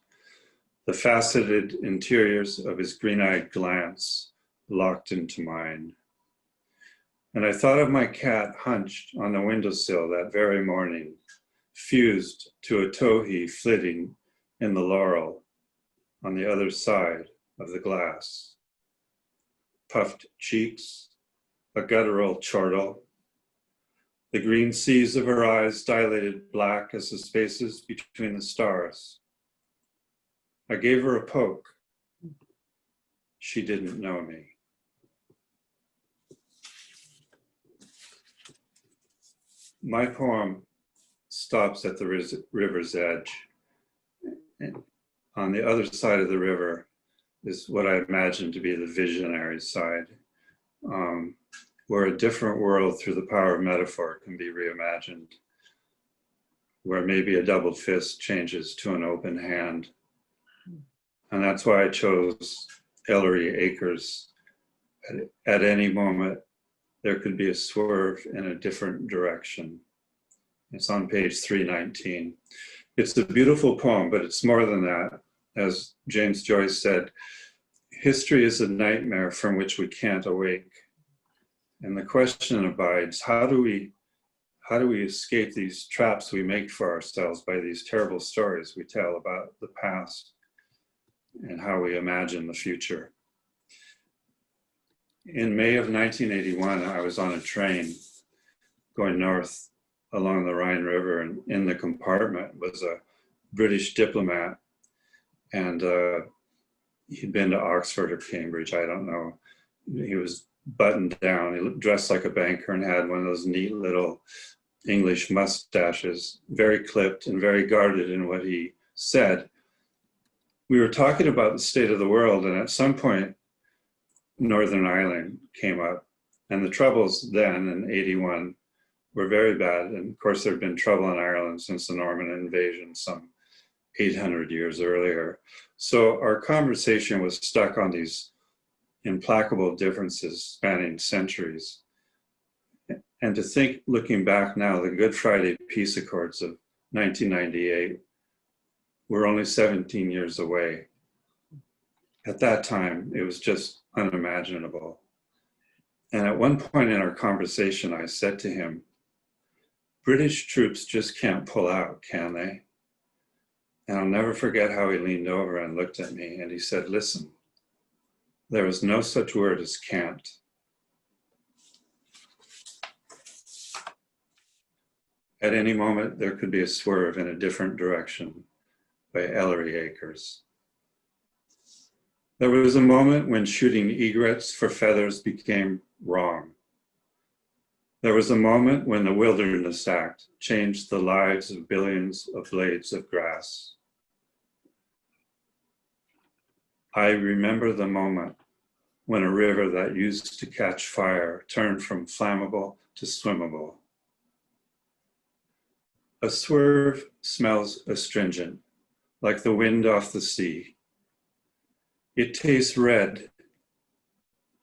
[SPEAKER 7] the faceted interiors of his green-eyed glance locked into mine. And I thought of my cat hunched on the windowsill that very morning, fused to a towhee flitting in the laurel on the other side of the glass. Puffed cheeks, a guttural chortle, the green seas of her eyes dilated black as the spaces between the stars. I gave her a poke. She didn't know me. My poem stops at the river's edge. And on the other side of the river is what I imagine to be the visionary side, where a different world through the power of metaphor can be reimagined, where maybe a double fist changes to an open hand. And that's why I chose Ellery Acres. At any moment, there could be a swerve in a different direction. It's on page 319. It's a beautiful poem, but it's more than that. As James Joyce said, history is a nightmare from which we can't awake. And the question abides, how do we escape these traps we make for ourselves by these terrible stories we tell about the past and how we imagine the future? In May of 1981, I was on a train going north along the Rhine River, and in the compartment was a British diplomat, and he'd been to Oxford or Cambridge, I don't know. He was buttoned down, he looked dressed like a banker and had one of those neat little English mustaches, very clipped and very guarded in what he said. We were talking about the state of the world, and at some point, Northern Ireland came up, and the troubles then in 81 were very bad. And of course, there'd been trouble in Ireland since the Norman invasion some 800 years earlier. So our conversation was stuck on these implacable differences spanning centuries. And to think, looking back now, the Good Friday Peace Accords of 1998 were only 17 years away. At that time, it was just unimaginable. And at one point in our conversation, I said to him, British troops just can't pull out, can they? And I'll never forget how he leaned over and looked at me and he said, listen, there is no such word as can't. At any moment, there could be a swerve in a different direction by Ellery Acres. There was a moment when shooting egrets for feathers became wrong. There was a moment when the Wilderness Act changed the lives of billions of blades of grass. I remember the moment when a river that used to catch fire turned from flammable to swimmable. A swerve smells astringent, like the wind off the sea. It tastes red,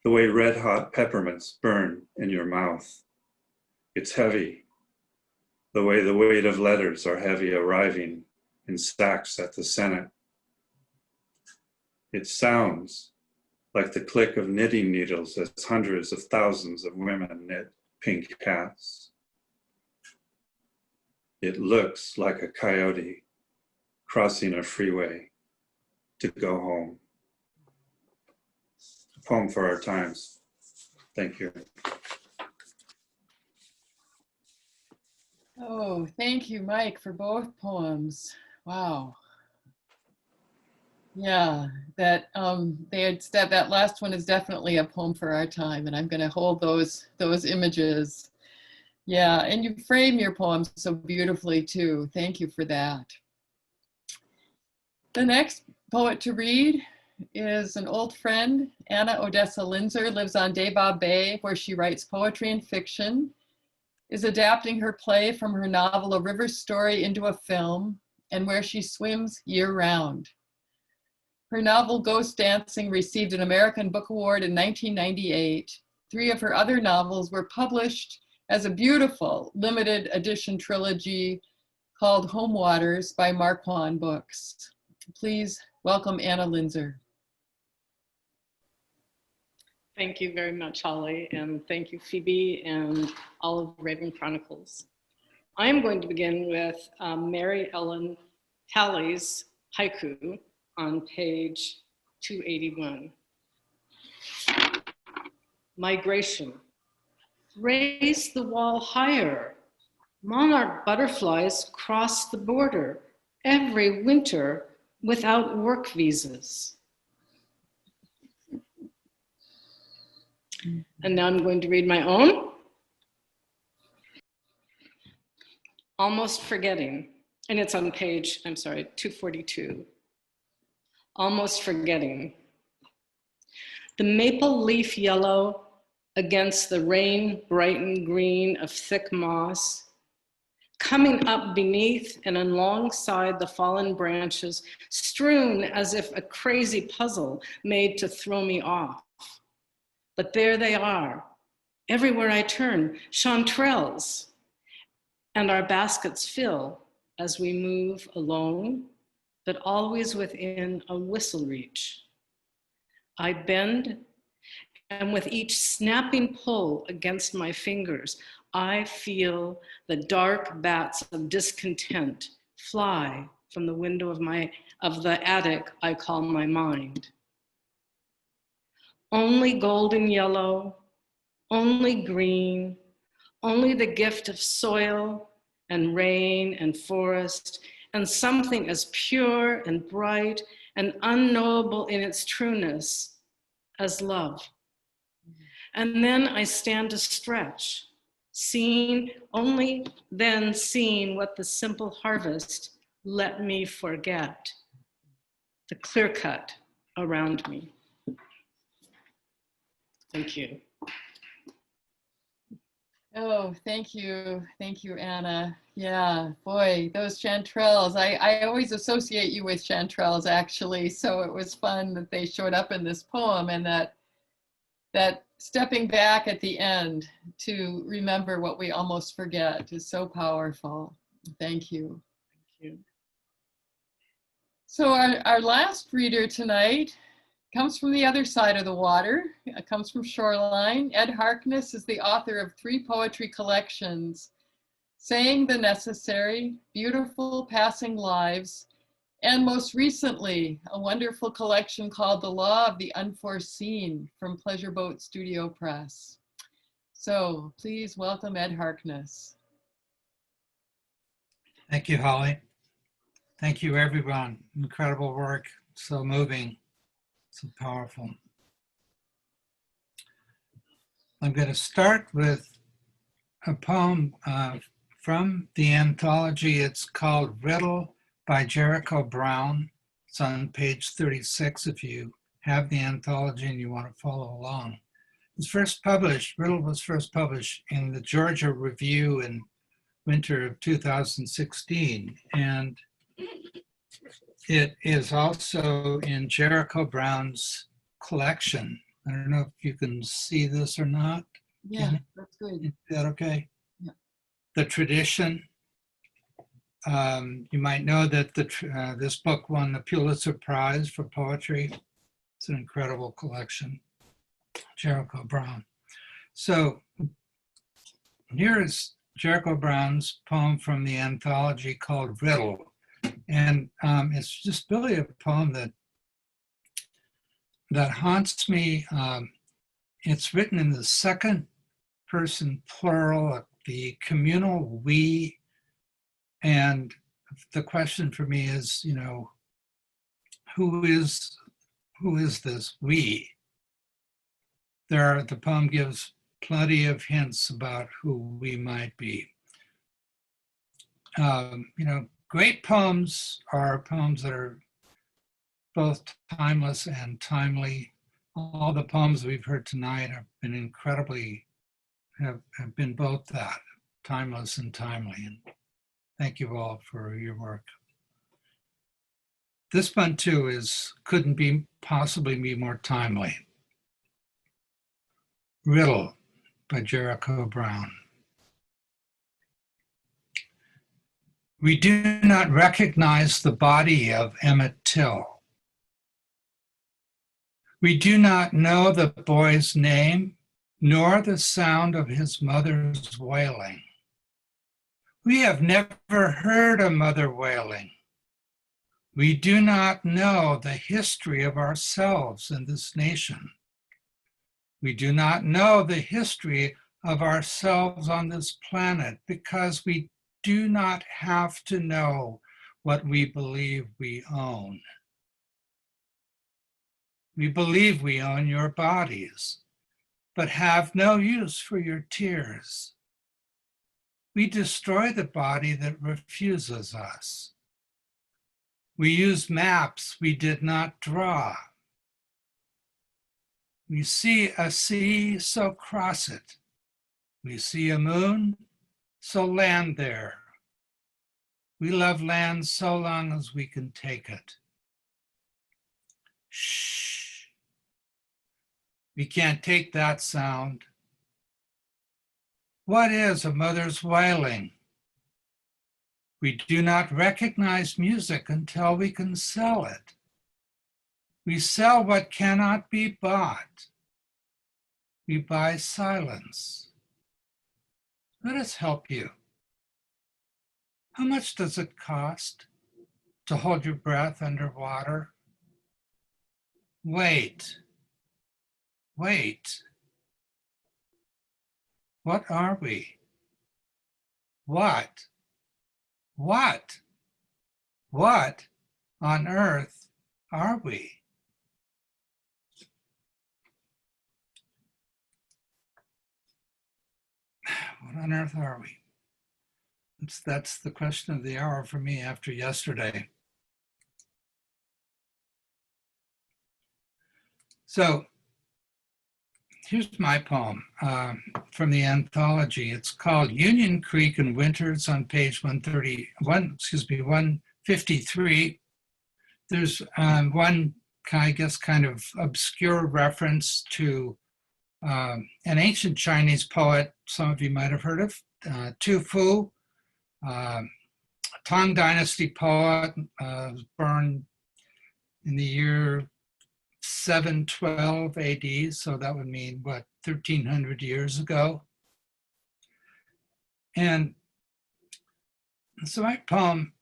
[SPEAKER 7] the way red-hot peppermints burn in your mouth. It's heavy, the way the weight of letters are heavy arriving in stacks at the Senate. It sounds like the click of knitting needles as hundreds of thousands of women knit pink hats. It looks like a coyote crossing a freeway to go home. A poem for our times. Thank you.
[SPEAKER 2] Oh, thank you, Mike, for both poems. Wow. Yeah, that that last one is definitely a poem for our time, and I'm going to hold those images. Yeah, and you frame your poems so beautifully too. Thank you for that. The next poet to read is an old friend, Anna Odessa Linzer, lives on Deva Bay, where she writes poetry and fiction, is adapting her play from her novel A River Story into a film, and where she swims year-round. Her novel Ghost Dancing received an American Book Award in 1998. 3 of her other novels were published as a beautiful limited edition trilogy called Home Waters by Marquand Books. Please welcome Anna Linzer.
[SPEAKER 8] Thank you very much, Holly, and thank you, Phoebe, and all of Raven Chronicles. I am going to begin with Mary Ellen Talley's haiku on page 281. Migration. Raise the wall higher. Monarch butterflies cross the border every winter without work visas. And now I'm going to read my own. Almost Forgetting, and it's on page, 242. Almost Forgetting. The maple leaf yellow against the rain brightened green of thick moss, coming up beneath and alongside the fallen branches, strewn as if a crazy puzzle made to throw me off. But there they are, everywhere I turn, chanterelles, and our baskets fill as we move alone, but always within a whistle reach. I bend, and with each snapping pull against my fingers, I feel the dark bats of discontent fly from the window of the attic I call my mind. Only golden yellow, only green, only the gift of soil and rain and forest, and something as pure and bright and unknowable in its trueness as love. And then I stand to stretch, only then seeing what the simple harvest let me forget, the clear cut around me. Thank you.
[SPEAKER 2] Oh, thank you. Thank you, Anna. Yeah, boy, those chanterelles. I always associate you with chanterelles, actually. So it was fun that they showed up in this poem, and that stepping back at the end to remember what we almost forget is so powerful. Thank you.
[SPEAKER 8] Thank you.
[SPEAKER 2] So our last reader tonight comes from the other side of the water. It comes from Shoreline. Ed Harkness is the author of 3 poetry collections, Saying the Necessary, Beautiful Passing Lives, and most recently, a wonderful collection called The Law of the Unforeseen from Pleasure Boat Studio Press. So please welcome Ed Harkness.
[SPEAKER 9] Thank you, Holly. Thank you, everyone. Incredible work, so moving. So powerful. I'm going to start with a poem from the anthology. It's called Riddle by Jericho Brown. It's on page 36 if you have the anthology and you want to follow along. It's first published, Riddle was first published in the Georgia Review in winter of 2016. And it is also in Jericho Brown's collection. I don't know if you can see this or not.
[SPEAKER 2] Yeah, that's good.
[SPEAKER 9] Is that okay?
[SPEAKER 2] Yeah.
[SPEAKER 9] The Tradition. You might know that this book won the Pulitzer Prize for poetry. It's an incredible collection. Jericho Brown. So here is Jericho Brown's poem from the anthology called Riddle. And it's just really a poem that haunts me. It's written in the second person plural, the communal we. And the question for me is, you know, who is this we? The poem gives plenty of hints about who we might be. You know, great poems are poems that are both timeless and timely. All the poems we've heard tonight have been incredibly, have been both that, timeless and timely. And thank you all for your work. This one too couldn't be possibly be more timely. Riddle by Jericho Brown. We do not recognize the body of Emmett Till. We do not know the boy's name, nor the sound of his mother's wailing. We have never heard a mother wailing. We do not know the history of ourselves in this nation. We do not know the history of ourselves on this planet because we do not have to know what we believe we own. We believe we own your bodies, but have no use for your tears. We destroy the body that refuses us. We use maps we did not draw. We see a sea, so cross it. We see a moon, so land there. We love land so long as we can take it. Shh. We can't take that sound. What is a mother's wailing? We do not recognize music until we can sell it. We sell what cannot be bought. We buy silence. Let us help you. How much does it cost to hold your breath underwater? Wait. Wait. What are we? What on earth are we? What on earth are we? That's the question of the hour for me after yesterday. So here's my poem from the anthology. It's called Union Creek and Winters on page 153. There's one, I guess, kind of obscure reference to an ancient Chinese poet, some of you might have heard of, Tu Fu, Tang Dynasty poet, born in the year 712 AD, so that would mean, what, 1,300 years ago. And so my poem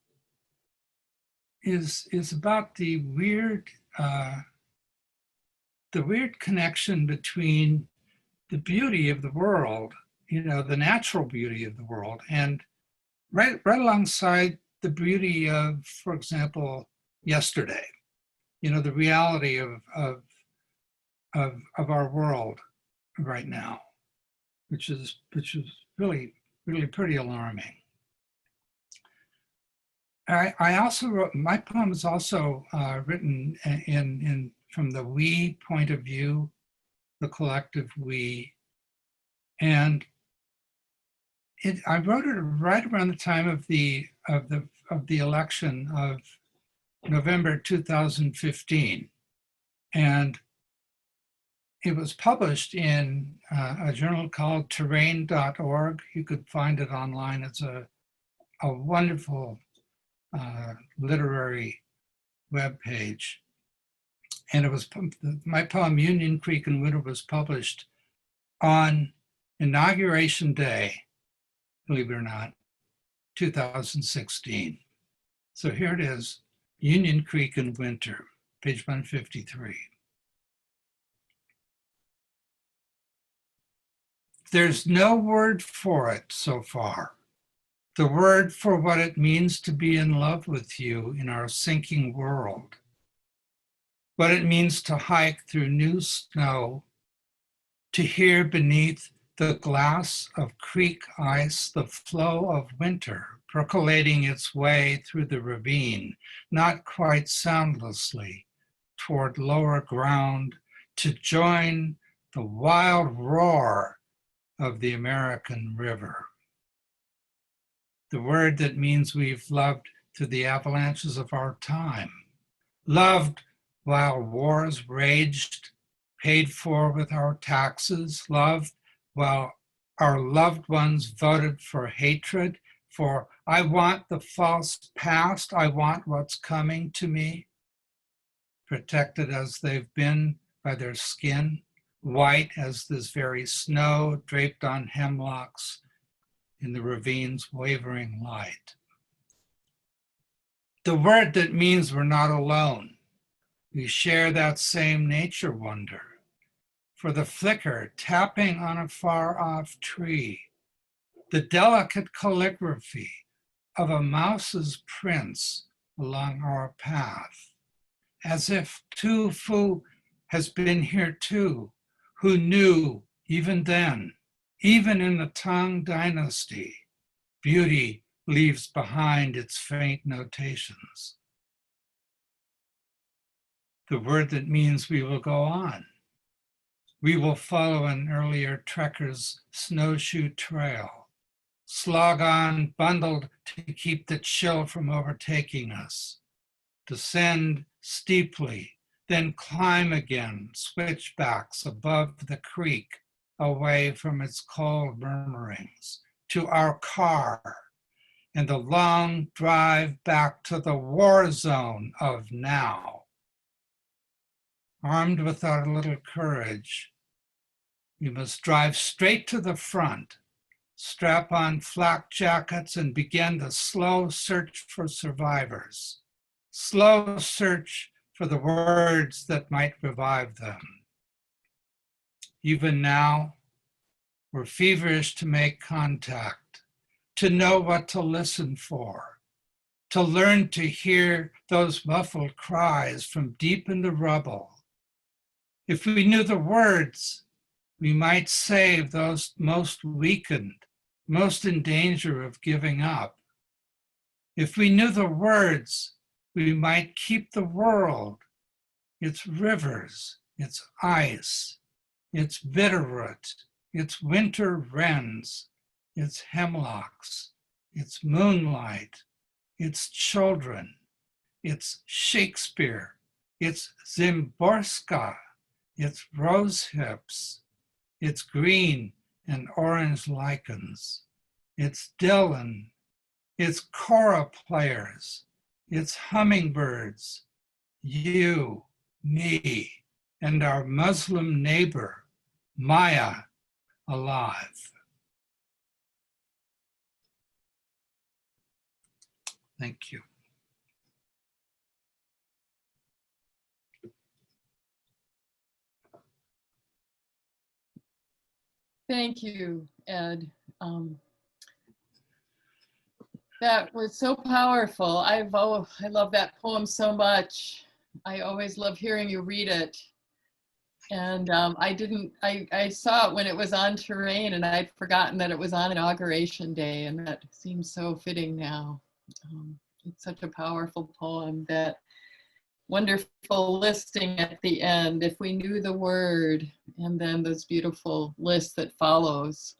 [SPEAKER 9] is about the weird connection between the beauty of the world, you know, the natural beauty of the world, and right alongside the beauty of, for example, yesterday. the reality of our world right now, which is really pretty alarming. I also wrote, my poem is also written from the we point of view, the collective we, and I wrote it right around the time of the election of November 2015, and it was published in a journal called terrain.org. You could find it online. It's a wonderful literary webpage. And it was, my poem Union Creek and Winter was published on Inauguration Day, believe it or not, 2016. So here it is, Union Creek and Winter, page 153. There's no word for it so far. The word for what it means to be in love with you in our sinking world. What it means to hike through new snow, to hear beneath the glass of creek ice the flow of winter percolating its way through the ravine, not quite soundlessly, toward lower ground to join the wild roar of the American River. The word that means we've loved through the avalanches of our time, loved while wars raged, paid for with our taxes, loved while our loved ones voted for hatred, for I want the false past, I want what's coming to me, protected as they've been by their skin, white as this very snow draped on hemlocks in the ravine's wavering light. The word that means we're not alone. We share that same nature wonder. For the flicker tapping on a far off tree, the delicate calligraphy of a mouse's prints along our path, as if Tu Fu has been here too, who knew even then, even in the Tang dynasty, beauty leaves behind its faint notations. The word that means we will go on. We will follow an earlier trekker's snowshoe trail, slog on bundled to keep the chill from overtaking us, descend steeply, then climb again, switchbacks above the creek, away from its cold murmurings, to our car, and the long drive back to the war zone of now. Armed with our little courage, we must drive straight to the front, strap on flak jackets, and begin the slow search for survivors, slow search for the words that might revive them. Even now, we're feverish to make contact, to know what to listen for, to learn to hear those muffled cries from deep in the rubble. If we knew the words, we might save those most weakened, most in danger of giving up. If we knew the words, we might keep the world, its rivers, its ice, its bitterroot, its winter wrens, its hemlocks, its moonlight, its children, its Shakespeare, its Zimborska, its rose hips, its green and orange lichens, its Dillon, its kora players, its hummingbirds, you, me, and our Muslim neighbor, Maya, alive. Thank you.
[SPEAKER 2] Thank you, Ed. That was so powerful. I love that poem so much. I always love hearing you read it. And I saw it when it was on Terrain, and I'd forgotten that it was on Inauguration Day, and that seems so fitting now. It's such a powerful poem. That wonderful listing at the end, if we knew the word, and then this beautiful list that follows.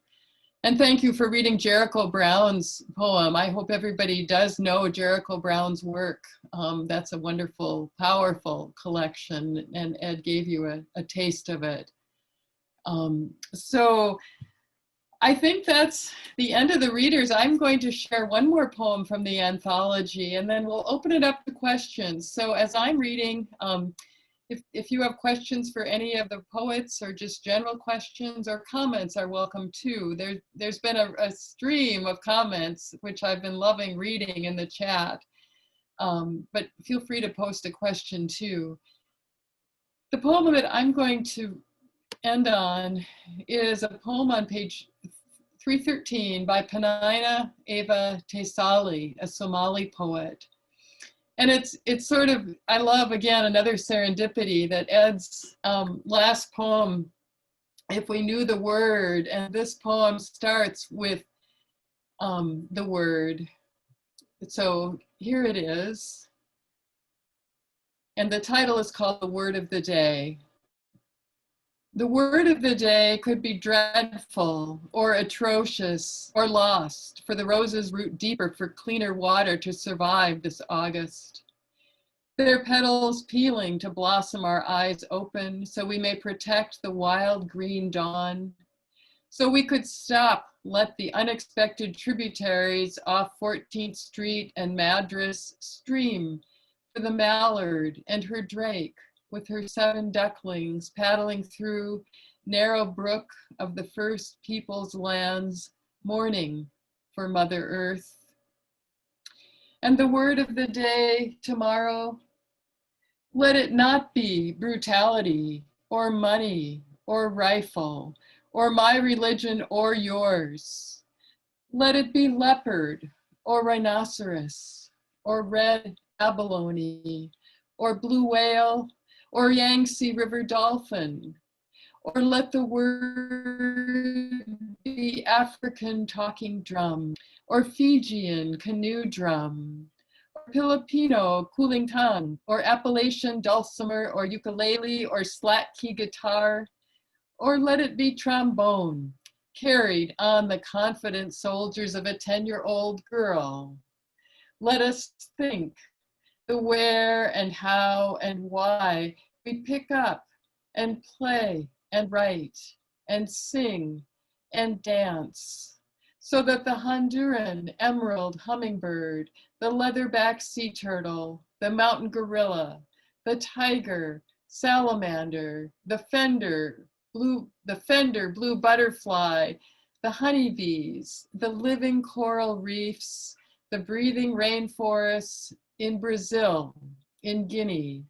[SPEAKER 2] And thank you for reading Jericho Brown's poem. I hope everybody does know Jericho Brown's work. That's a wonderful, powerful collection, and Ed gave you a taste of it. So I think that's the end of the readers. I'm going to share one more poem from the anthology, and then we'll open it up to questions. So as I'm reading, if you have questions for any of the poets, or just general questions or comments, are welcome too. There's been a stream of comments, which I've been loving reading in the chat. But feel free to post a question too. The poem that I'm going to end on is a poem on page 313 by Panaina Eva Tesali, a Somali poet. And it's sort of, I love, again, another serendipity that Ed's last poem, If We Knew the Word, and this poem starts with the word. So here it is. And the title is called The Word of the Day. The word of the day could be dreadful or atrocious or lost, for the roses root deeper for cleaner water to survive this August. Their petals peeling to blossom our eyes open so we may protect the wild green dawn. So we could stop, let the unexpected tributaries off 14th Street and Madras stream for the mallard and her drake, with her 7 ducklings paddling through narrow brook of the first people's lands, mourning for Mother Earth. And the word of the day tomorrow, let it not be brutality or money or rifle or my religion or yours. Let it be leopard or rhinoceros or red abalone or blue whale or Yangtze River dolphin, or let the word be African talking drum, or Fijian canoe drum, or Filipino kulintang, or Appalachian dulcimer, or ukulele, or slat key guitar, or let it be trombone, carried on the confident soldiers of a 10-year-old girl. Let us think the where and how and why we pick up and play and write and sing and dance, so that the Honduran emerald hummingbird, the leatherback sea turtle, the mountain gorilla, the tiger, salamander, the fender blue butterfly, the honeybees, the living coral reefs, the breathing rainforests in Brazil, in Guinea,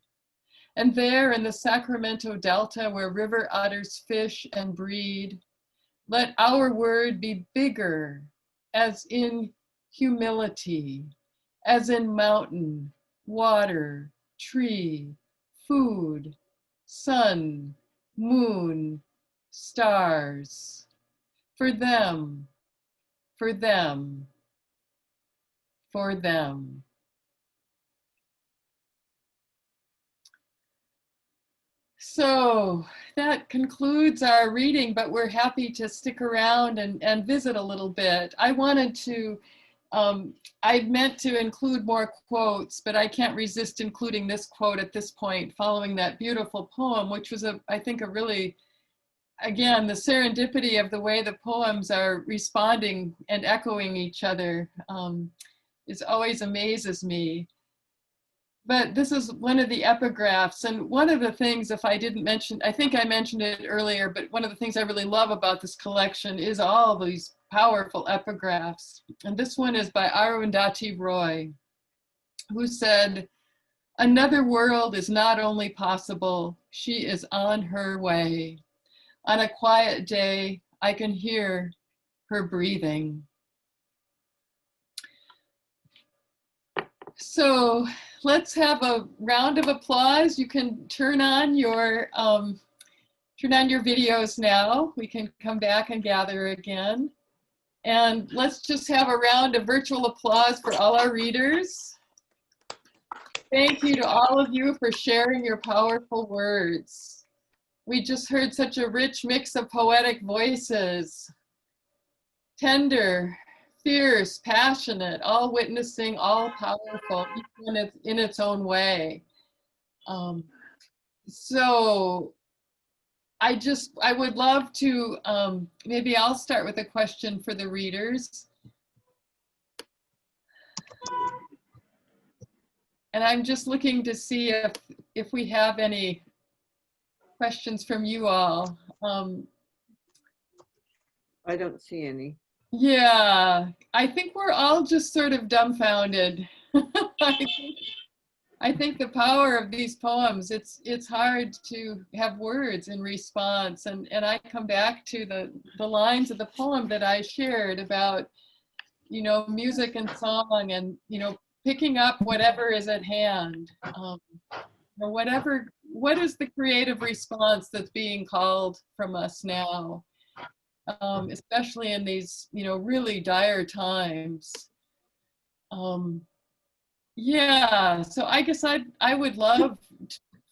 [SPEAKER 2] and there in the Sacramento Delta where river otters fish and breed, let our word be bigger, as in humility, as in mountain, water, tree, food, sun, moon, stars, for them, for them, for them. So that concludes our reading, but we're happy to stick around and visit a little bit. I wanted to, I meant to include more quotes, but I can't resist including this quote at this point, following that beautiful poem, which was, I think, a really, again, the serendipity of the way the poems are responding and echoing each other is always amazes me. But this is one of the epigraphs, and one of the things, if I didn't mention, I think I mentioned it earlier, but one of the things I really love about this collection is all these powerful epigraphs. And this one is by Arundhati Roy, who said, "Another world is not only possible, she is on her way. On a quiet day, I can hear her breathing." So let's have a round of applause. You can turn on your videos now. We can come back and gather again. And let's just have a round of virtual applause for all our readers. Thank you to all of you for sharing your powerful words. We just heard such a rich mix of poetic voices. Tender, fierce, passionate, all witnessing, all powerful, each one in its own way. So I would love to, maybe I'll start with a question for the readers. And I'm just looking to see if we have any questions from you all.
[SPEAKER 1] I don't see any.
[SPEAKER 2] Yeah, I think we're all just sort of dumbfounded. I think the power of these poems, it's hard to have words in response. And I come back to the lines of the poem that I shared about, music and song and, picking up whatever is at hand. What is the creative response that's being called from us now? Especially in these, really dire times. Yeah, so I guess I would love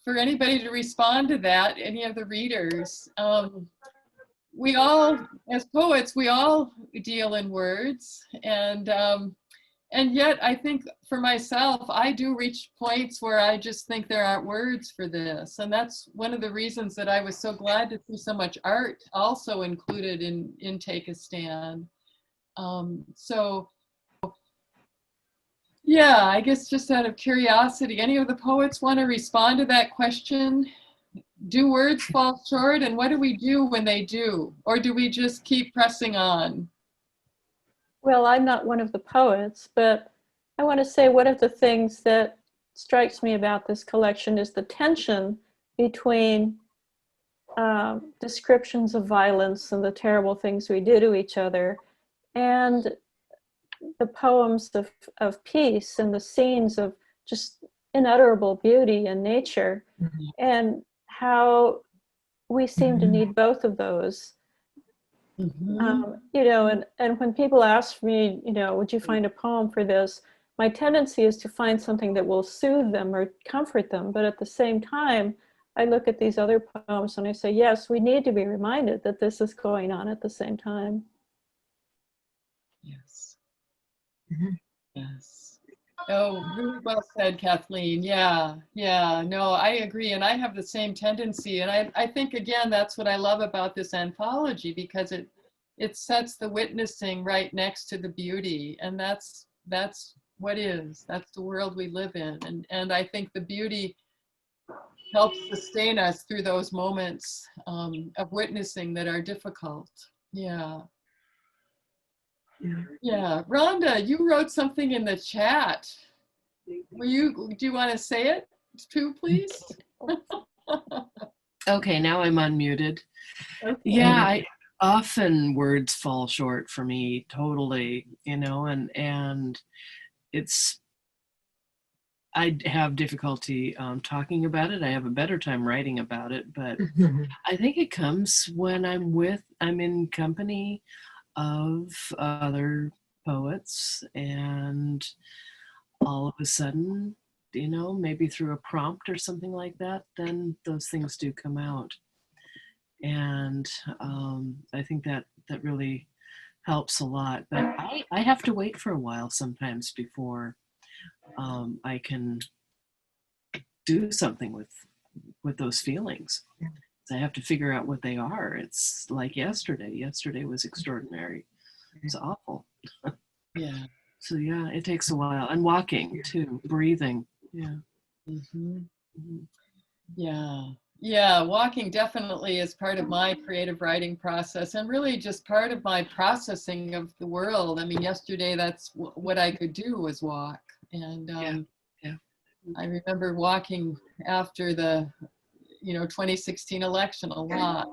[SPEAKER 2] for anybody to respond to that, any of the readers. We all, as poets, we all deal in words, and yet I think for myself, I do reach points where I just think there aren't words for this. And that's one of the reasons that I was so glad to see so much art also included in Take a Stand. So yeah, I guess just out of curiosity, any of the poets want to respond to that question? Do words fall short, and what do we do when they do? Or do we just keep pressing on?
[SPEAKER 4] Well, I'm not one of the poets, but I want to say one of the things that strikes me about this collection is the tension between descriptions of violence and the terrible things we do to each other, and the poems of peace and the scenes of just unutterable beauty and nature, and how we seem to need both of those. And when people ask me, would you find a poem for this? My tendency is to find something that will soothe them or comfort them. But at the same time, I look at these other poems and I say, yes, we need to be reminded that this is going on at the same time.
[SPEAKER 2] Yes. Yes. Oh, really well said, Kathleen. Yeah, no, I agree. And I have the same tendency. And I think, again, that's what I love about this anthology, because it sets the witnessing right next to the beauty. And that's what is. That's the world we live in. And I think the beauty helps sustain us through those moments of witnessing that are difficult. Yeah. Yeah, Ronda, you wrote something in the chat. Do you want to say it too, please?
[SPEAKER 3] Okay, now I'm unmuted.
[SPEAKER 2] Okay.
[SPEAKER 3] Yeah, often words fall short for me, totally, and I have difficulty talking about it. I have a better time writing about it, but I think it comes when I'm in company of other poets, and all of a sudden, maybe through a prompt or something like that, then those things do come out. And I think that really helps a lot. But I have to wait for a while sometimes before I can do something with those feelings. I have to figure out what they are. It's like yesterday. Yesterday was extraordinary. It was awful.
[SPEAKER 2] Yeah.
[SPEAKER 3] So yeah, it takes a while. And walking too, breathing. Yeah.
[SPEAKER 2] Yeah, walking definitely is part of my creative writing process, and really just part of my processing of the world. I mean, yesterday, that's what I could do, was walk. And I remember walking after the 2016 election a lot.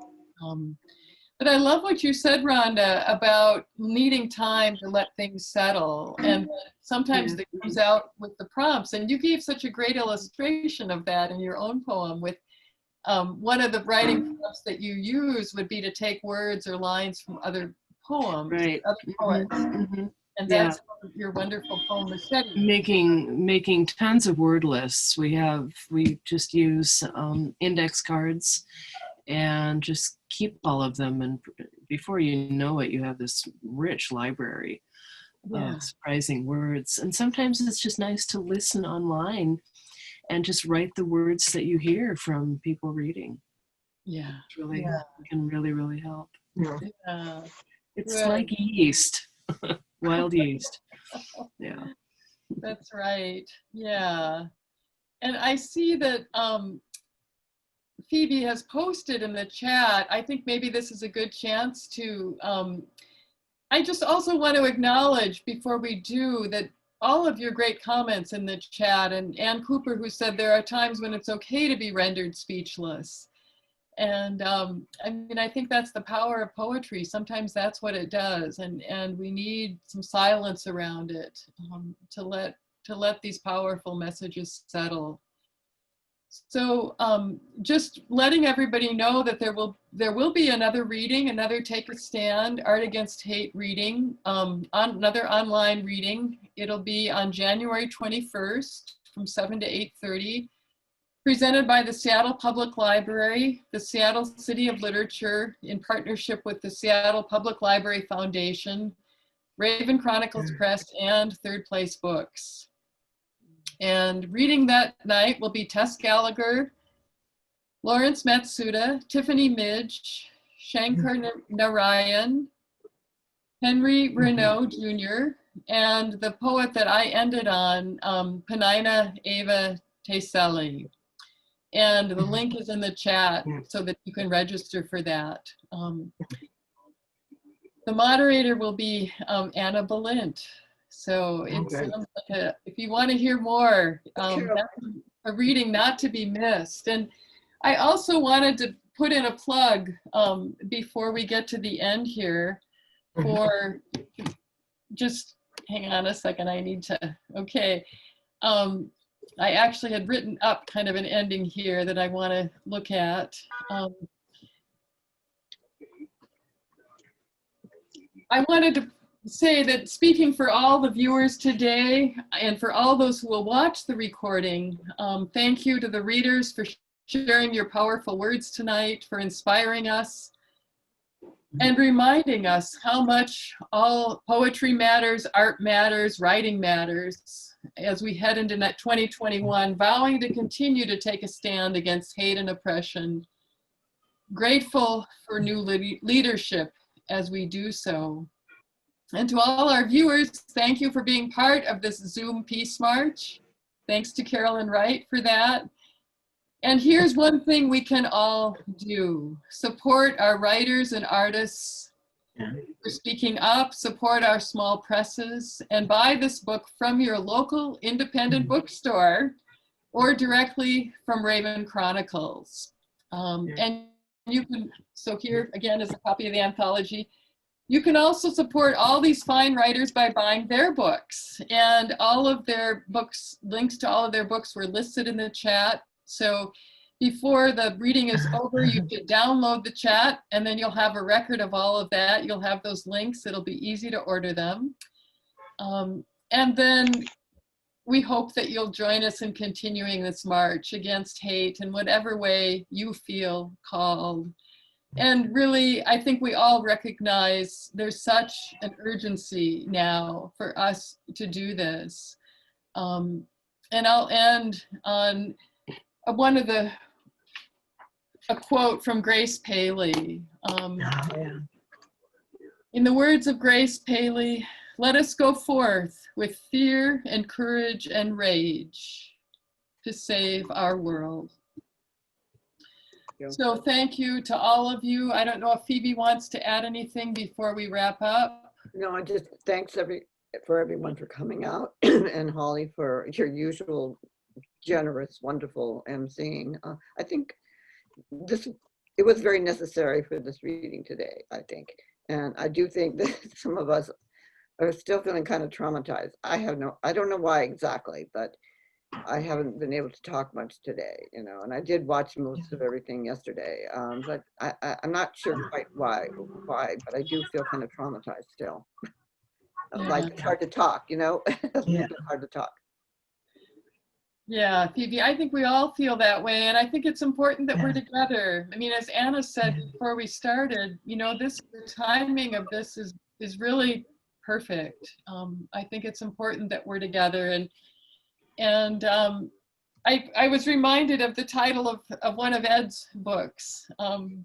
[SPEAKER 2] But I love what you said, Rhonda, about needing time to let things settle. And sometimes it comes out with the prompts. And you gave such a great illustration of that in your own poem with one of the writing prompts that you use would be to take words or lines from other poems,
[SPEAKER 3] Right.
[SPEAKER 2] other poets. And that's your wonderful poem, Machete.
[SPEAKER 3] Making tons of word lists. We just use index cards and just keep all of them. And before you know it, you have this rich library of surprising words. And sometimes it's just nice to listen online and just write the words that you hear from people reading.
[SPEAKER 2] Yeah.
[SPEAKER 3] It's really can really, really help.
[SPEAKER 2] Yeah.
[SPEAKER 3] It's
[SPEAKER 2] Right.
[SPEAKER 3] like yeast, wild yeast. Yeah.
[SPEAKER 2] That's right. Yeah. And I see that Phoebe has posted in the chat. I think maybe this is a good chance to, I just also want to acknowledge before we do that all of your great comments in the chat, and Ann Cooper, who said there are times when it's okay to be rendered speechless. And I mean, I think that's the power of poetry. Sometimes that's what it does. And we need some silence around it to let these powerful messages settle. So just letting everybody know that there will be another reading, another Take a Stand, Art Against Hate reading, another online reading. It'll be on January 21st from 7 to 8:30, presented by the Seattle Public Library, the Seattle City of Literature, in partnership with the Seattle Public Library Foundation, Raven Chronicles Press, and Third Place Books. And reading that night will be Tess Gallagher, Lawrence Matsuda, Tiffany Midge, Shankar Narayan, Henry Renaud Jr., and the poet that I ended on, Penina Ava Teseli. And the link is in the chat so that you can register for that. The moderator will be Anna Balint. So it's like if you want to hear more, that's a reading not to be missed. And I also wanted to put in a plug before we get to the end here for just, hang on a second, I need to, okay. I actually had written up kind of an ending here that I want to look at. I wanted to say that speaking for all the viewers today and for all those who will watch the recording, thank you to the readers for sharing your powerful words tonight, for inspiring us and reminding us how much all poetry matters, art matters, writing matters as we head into 2021, vowing to continue to take a stand against hate and oppression. Grateful for new leadership as we do so. And to all our viewers, thank you for being part of this Zoom Peace March. Thanks to Carolyn Wright for that. And here's one thing we can all do. Support our writers and artists for speaking up, support our small presses, and buy this book from your local independent bookstore or directly from Raven Chronicles. And you can, so here again is a copy of the anthology. You can also support all these fine writers by buying their books, and all of their books, links to all of their books were listed in the chat. So before the reading is over, you should download the chat and then you'll have a record of all of that. You'll have those links. It'll be easy to order them. And then we hope that you'll join us in continuing this march against hate in whatever way you feel called. And really, I think we all recognize there's such an urgency now for us to do this. And I'll end on a quote from Grace Paley. In the words of Grace Paley, let us go forth with fear and courage and rage to save our world. So thank you to all of you. I don't know if Phoebe wants to add anything before we wrap up.
[SPEAKER 1] No, I just thanks everyone for coming out and Holly for your usual generous, wonderful emceeing. I think this it was very necessary for this reading today, I think. And I do think that some of us are still feeling kind of traumatized. I don't know why exactly, but I haven't been able to talk much today, you know, and I did watch most of everything yesterday, but I'm not sure quite why, but I do feel kind of traumatized still. Like it's hard to talk, you know, it's hard to talk.
[SPEAKER 2] Yeah, Phoebe, I think we all feel that way. And I think it's important that we're together. I mean, as Anna said before we started, you know, the timing of this is really perfect. I think it's important that we're together. And I was reminded of the title of one of Ed's books,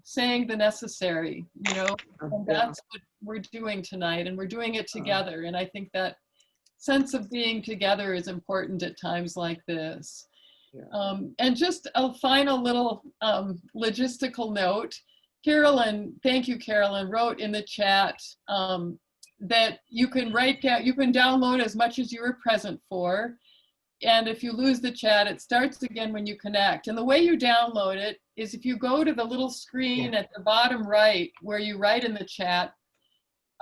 [SPEAKER 2] Saying the Necessary, you know, and that's what we're doing tonight, and we're doing it together. And I think that sense of being together is important at times like this. And just a final little logistical note. Carolyn, thank you, Carolyn, wrote in the chat that you can download as much as you were present for. And if you lose the chat, it starts again when you connect. And the way you download it is if you go to the little screen at the bottom right where you write in the chat,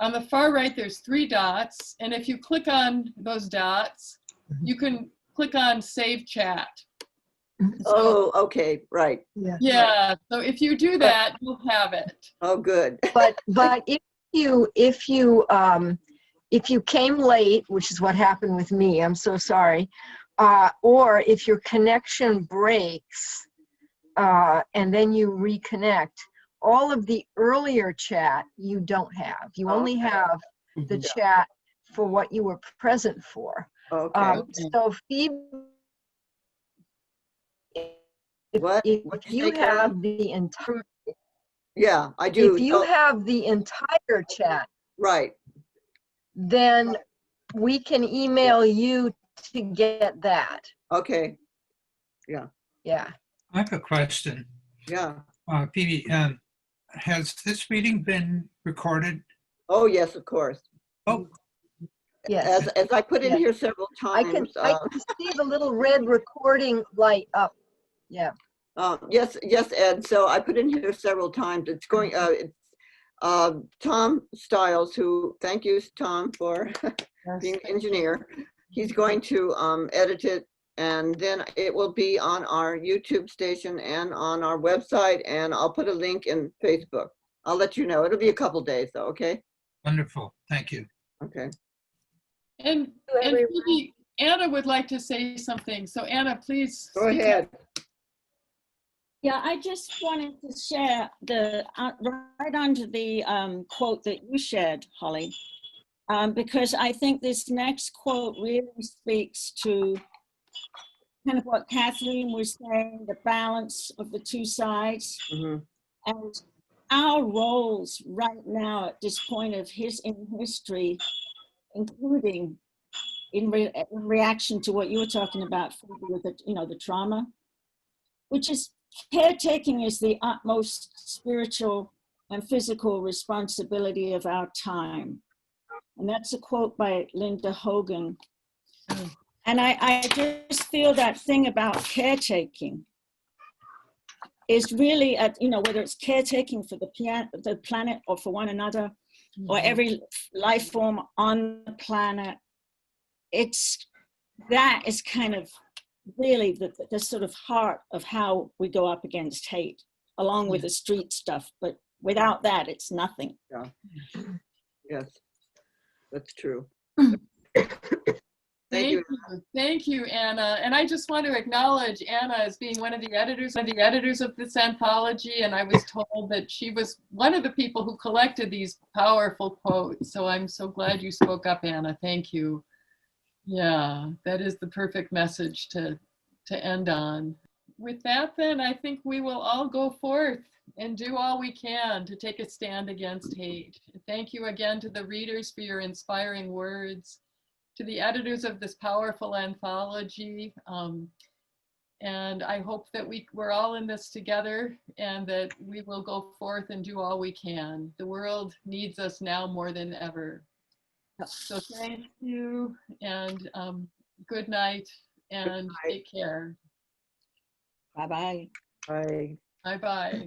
[SPEAKER 2] on the far right, there's 3 dots. And if you click on those dots, you can click on Save Chat.
[SPEAKER 1] Oh, okay, right.
[SPEAKER 2] Yeah, so if you do that, you'll have it.
[SPEAKER 1] Oh, good.
[SPEAKER 10] But if you came late, which is what happened with me, I'm so sorry, or if your connection breaks and then you reconnect, all of the earlier chat you don't have. You only have the chat for what you were present for.
[SPEAKER 1] Okay.
[SPEAKER 10] So Phoebe, if you have the entire,
[SPEAKER 1] I do.
[SPEAKER 10] if you have the entire chat,
[SPEAKER 1] right,
[SPEAKER 10] then we can email you to get that.
[SPEAKER 1] Okay.
[SPEAKER 10] Yeah.
[SPEAKER 9] I have a question.
[SPEAKER 1] Yeah.
[SPEAKER 9] Phoebe, has this meeting been recorded?
[SPEAKER 1] Oh, yes, of course.
[SPEAKER 9] Oh,
[SPEAKER 10] Yes.
[SPEAKER 1] As I put in here several
[SPEAKER 10] I
[SPEAKER 1] times.
[SPEAKER 10] can see the little red recording light up. Yeah.
[SPEAKER 1] Yes, Ed. So I put in here several times. It's going. It's Tom Stiles, who, thank you, Tom, for being an engineer. He's going to edit it, and then it will be on our YouTube station and on our website, and I'll put a link in Facebook. I'll let you know. It'll be a couple days, though. Okay.
[SPEAKER 9] wonderful. Thank you.
[SPEAKER 1] Okay.
[SPEAKER 2] And Phoebe, Anna would like to say something. So Anna, please.
[SPEAKER 1] Go ahead.
[SPEAKER 11] Yeah, I just wanted to share the right under the quote that you shared, Holly, because I think this next quote really speaks to kind of what Kathleen was saying, the balance of the two sides. And our roles right now at this point of in history, including in reaction to what you were talking about with the, the trauma, which is caretaking is the utmost spiritual and physical responsibility of our time. And that's a quote by Linda Hogan. And I just feel that thing about caretaking is really, whether it's caretaking for the planet or for one another, or every life form on the planet, that is kind of really the sort of heart of how we go up against hate, along with the street stuff. But without that, it's nothing.
[SPEAKER 1] Yeah. Yes, that's true.
[SPEAKER 2] Thank you, Anna. And I just want to acknowledge Anna as being one of the editors of this anthology. And I was told that she was one of the people who collected these powerful quotes. So I'm so glad you spoke up, Anna. Thank you. Yeah, that is the perfect message to end on. With that, then, I think we will all go forth and do all we can to take a stand against hate. Thank you again to the readers for your inspiring words, to the editors of this powerful anthology. And I hope that we're all in this together and that we will go forth and do all we can. The world needs us now more than ever. So thank you, and good night, and take care.
[SPEAKER 11] Bye-bye.
[SPEAKER 1] Bye.
[SPEAKER 2] Bye-bye.